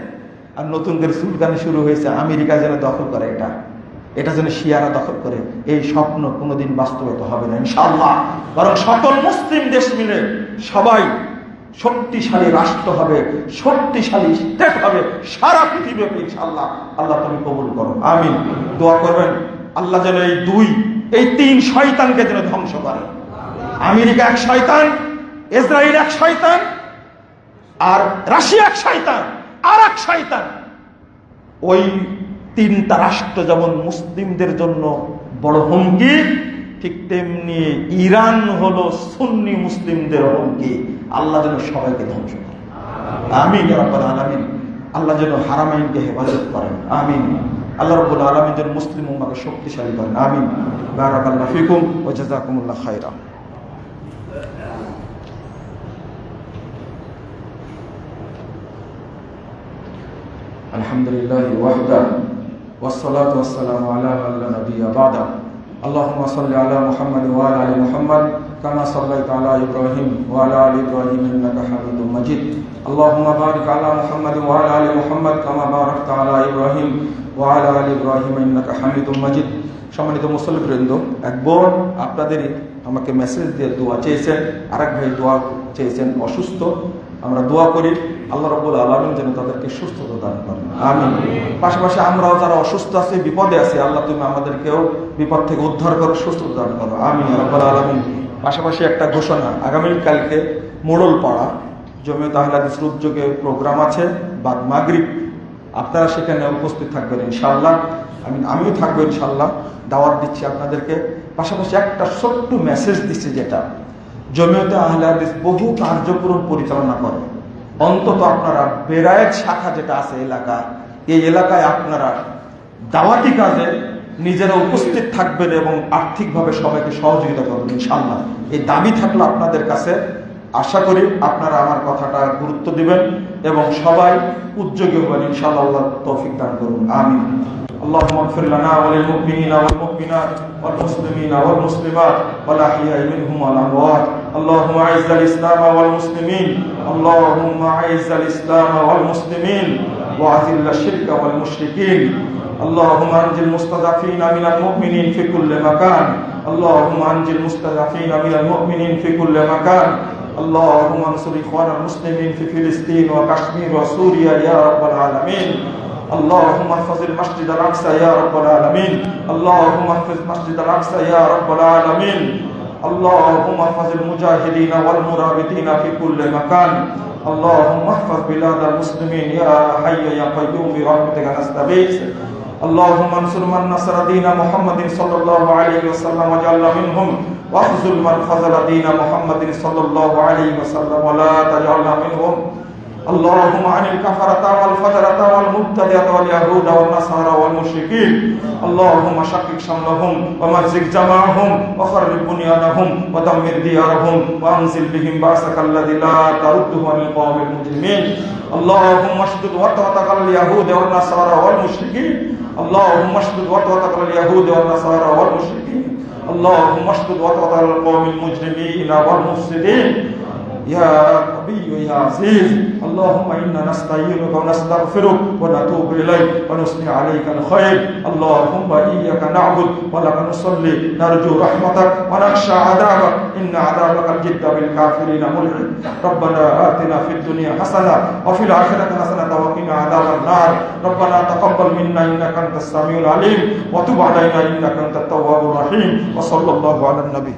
আর নতুন করে সুলতানি শুরু হয়েছে, আমেরিকা যেন দখল করে, এটা যেন শিয়ারা দখল করে। এই স্বপ্ন কোনোদিন বাস্তবায়িত হবে না ইনশাআল্লাহ। বরং সকল মুসলিম দেশ মিলে সবাই শক্তিশালী রাষ্ট্র হবে, শক্তিশালী স্টেট হবে সারা পৃথিবীতে ইনশাআল্লাহ। আল্লাহ তুমি কবুল করো। আমিন। দোয়া করবেন আল্লাহ যেন এই 3 শয়তানকে যেন ধ্বংস করে। আমেরিকা এক শয়তান, ইসরায়েল এক শয়তান, আর রাশিয়া এক শয়তান, আর এক শয়তান। ওই 3টা রাষ্ট্র যেমন মুসলিমদের জন্য বড় হুমকি, ঠিক তেমনি ইরান হলো সুন্নি মুসলিমদের হুমকি। আল্লাহ যেন সবাইকে ধ্বংস করে। আমিন ইয়া রাব্বাল আলামিন। আল্লাহ যেন হারামাইনকে হেফাজত করেন। আমিন। আল্লাহ রাব্বুল আলামিন যেন মুসলিম উম্মাহকে শক্তিশালী করেন। আমিন। বারাকাল্লাহু ফিকুম ওয়া জাযাকুমুল্লাহু খাইরা। আলহামদুলিল্লাহি ওয়াহদা ওয়াসসালাতু ওয়াসসালামু আলা মান লা নাবিয়্যা বা'দা। আল্লাহুম্মা সাল্লি আলা মুহাম্মাদ ওয়া আলা আলি মুহাম্মাদ কামা সাল্লাইতা আলা ইব্রাহিম ওয়া আলা আলি ইব্রাহিম ইন্নাকা হামিদুম মাজিদ। আল্লাহুম্মা বারিক আলা মুহাম্মাদ ওয়া আলা আলি মুহাম্মাদ কামা বারাকতা আলা ইব্রাহিম ওয়া আলা আলি ইব্রাহিম ইন্নাকা হামিদুম মাজিদ। সম্মানিত মুসল্লিবৃন্দ, এক বোন আপনাদেরই আমাকে মেসেজ দিয়ে দোয়া চেয়েছেন, আরেক ভাই দোয়া চেয়েছেন, অসুস্থ। আমরা দোয়া করি আল্লাহ রাব্বুল আলামিন যেন তাদেরকে সুস্থতা দান করেন। আমিন। পাশাপাশি আমরাও যারা অসুস্থ আছি, বিপদে আছি, আল্লাহ তুমি আমাদেরকেও বিপদ থেকে উদ্ধার করো, সুস্থতা দান করো। আমিন ইয়া রাব্বাল আলামিন। পাশাপাশি একটা ঘোষণা, আগামীকালকে মোড়লপাড়া জমিয়ত আহলে হাদিস উদ্যোগে প্রোগ্রাম আছে বাদ মাগরিব। আপনারা সেখানে উপস্থিত থাকবেন ইনশাআল্লাহ। আমিও থাকবো ইনশাল্লাহ, দাওয়াত দিচ্ছি আপনাদেরকে। পাশাপাশি একটা ছোট্ট মেসেজ দিচ্ছি, যেটা জমিয়তে আহলে হাদিস বহু কার্যক্রম পরিচালনা করে। অন্তত আপনারা বেরায়েত শাখা যেটা আছে এলাকায়, এই এলাকায় আপনারা দাওয়াতি কাজে নিজেরা উপস্থিত থাকবেন এবং আর্থিকভাবে সবাইকে সহযোগিতা করবেন ইনশাআল্লাহ। এই দাবি থাকলো আপনাদের কাছে। আশা করি আপনারা আমার কথাটা গুরুত্ব দিবেন এবং সবাই উদ্যোগী হবেন ইনশাআল্লাহ। আল্লাহ তৌফিক দান করুন, আমিন। اللهم اغفر لنا وللمؤمنين والمؤمنات والمسلمين والمسلمات والأحياء منهم والأموات. اللهم أعز الإسلام والمسلمين، اللهم أعز الإسلام والمسلمين وأذل الشرك والمشركين. اللهم أنجِ المستضعفين من المؤمنين في كل مكان، اللهم أنجِ المستضعفين من المؤمنين في كل مكان. اللهم انصر إخوان المسلمين في فلسطين وكشمير وسوريا يا رب العالمين. اللهم احفظ المسجد الأقصى يا رب العالمين، اللهم احفظ المسجد الأقصى يا رب العالمين. اللهم احفظ المجاهدين والمرابطين في كل مكان. اللهم احفظ بلاد المسلمين يا حي يا قيوم برحمتك نستغيث. اللهم انصر من نصر دين محمد صلى الله عليه وسلم واجعلنا منهم، واخذل من خذل دين محمد صلى الله عليه وسلم ولا تجعلنا منهم. اللهم عن الكفرة والفجرة والمبتدعة واليهود والنصارى والمشركين. اللهم شقق شملهم ومزق جمعهم وخرب بنيانهم ودمر ديارهم وانزل بهم بأسك الذي لا ترده عن القوم المجرمين. اللهم اشدد وطأتك على اليهود والنصارى والمشركين. اللهم اشدد وطأتك على اليهود والنصارى والمشركين. اللهم اشدد وطأتك على القوم المجرمين والمفسدين يا قوي يا عزيز. اللهم إنا نستعينك ونستغفرك ونتوب إليك ونثني عليك الخير. اللهم إياك نعبد ولك نصلي، نرجو رحمتك ونخشى عذابك، إن عذابك الجد بالكافرين ملحق. ربنا آتنا في الدنيا حسنة وفي الآخرة حسنة وقنا عذاب النار. ربنا تقبل منا إنك أنت السميع العليم وتب علينا إنك أنت التواب الرحيم. وصلى الله على النبي.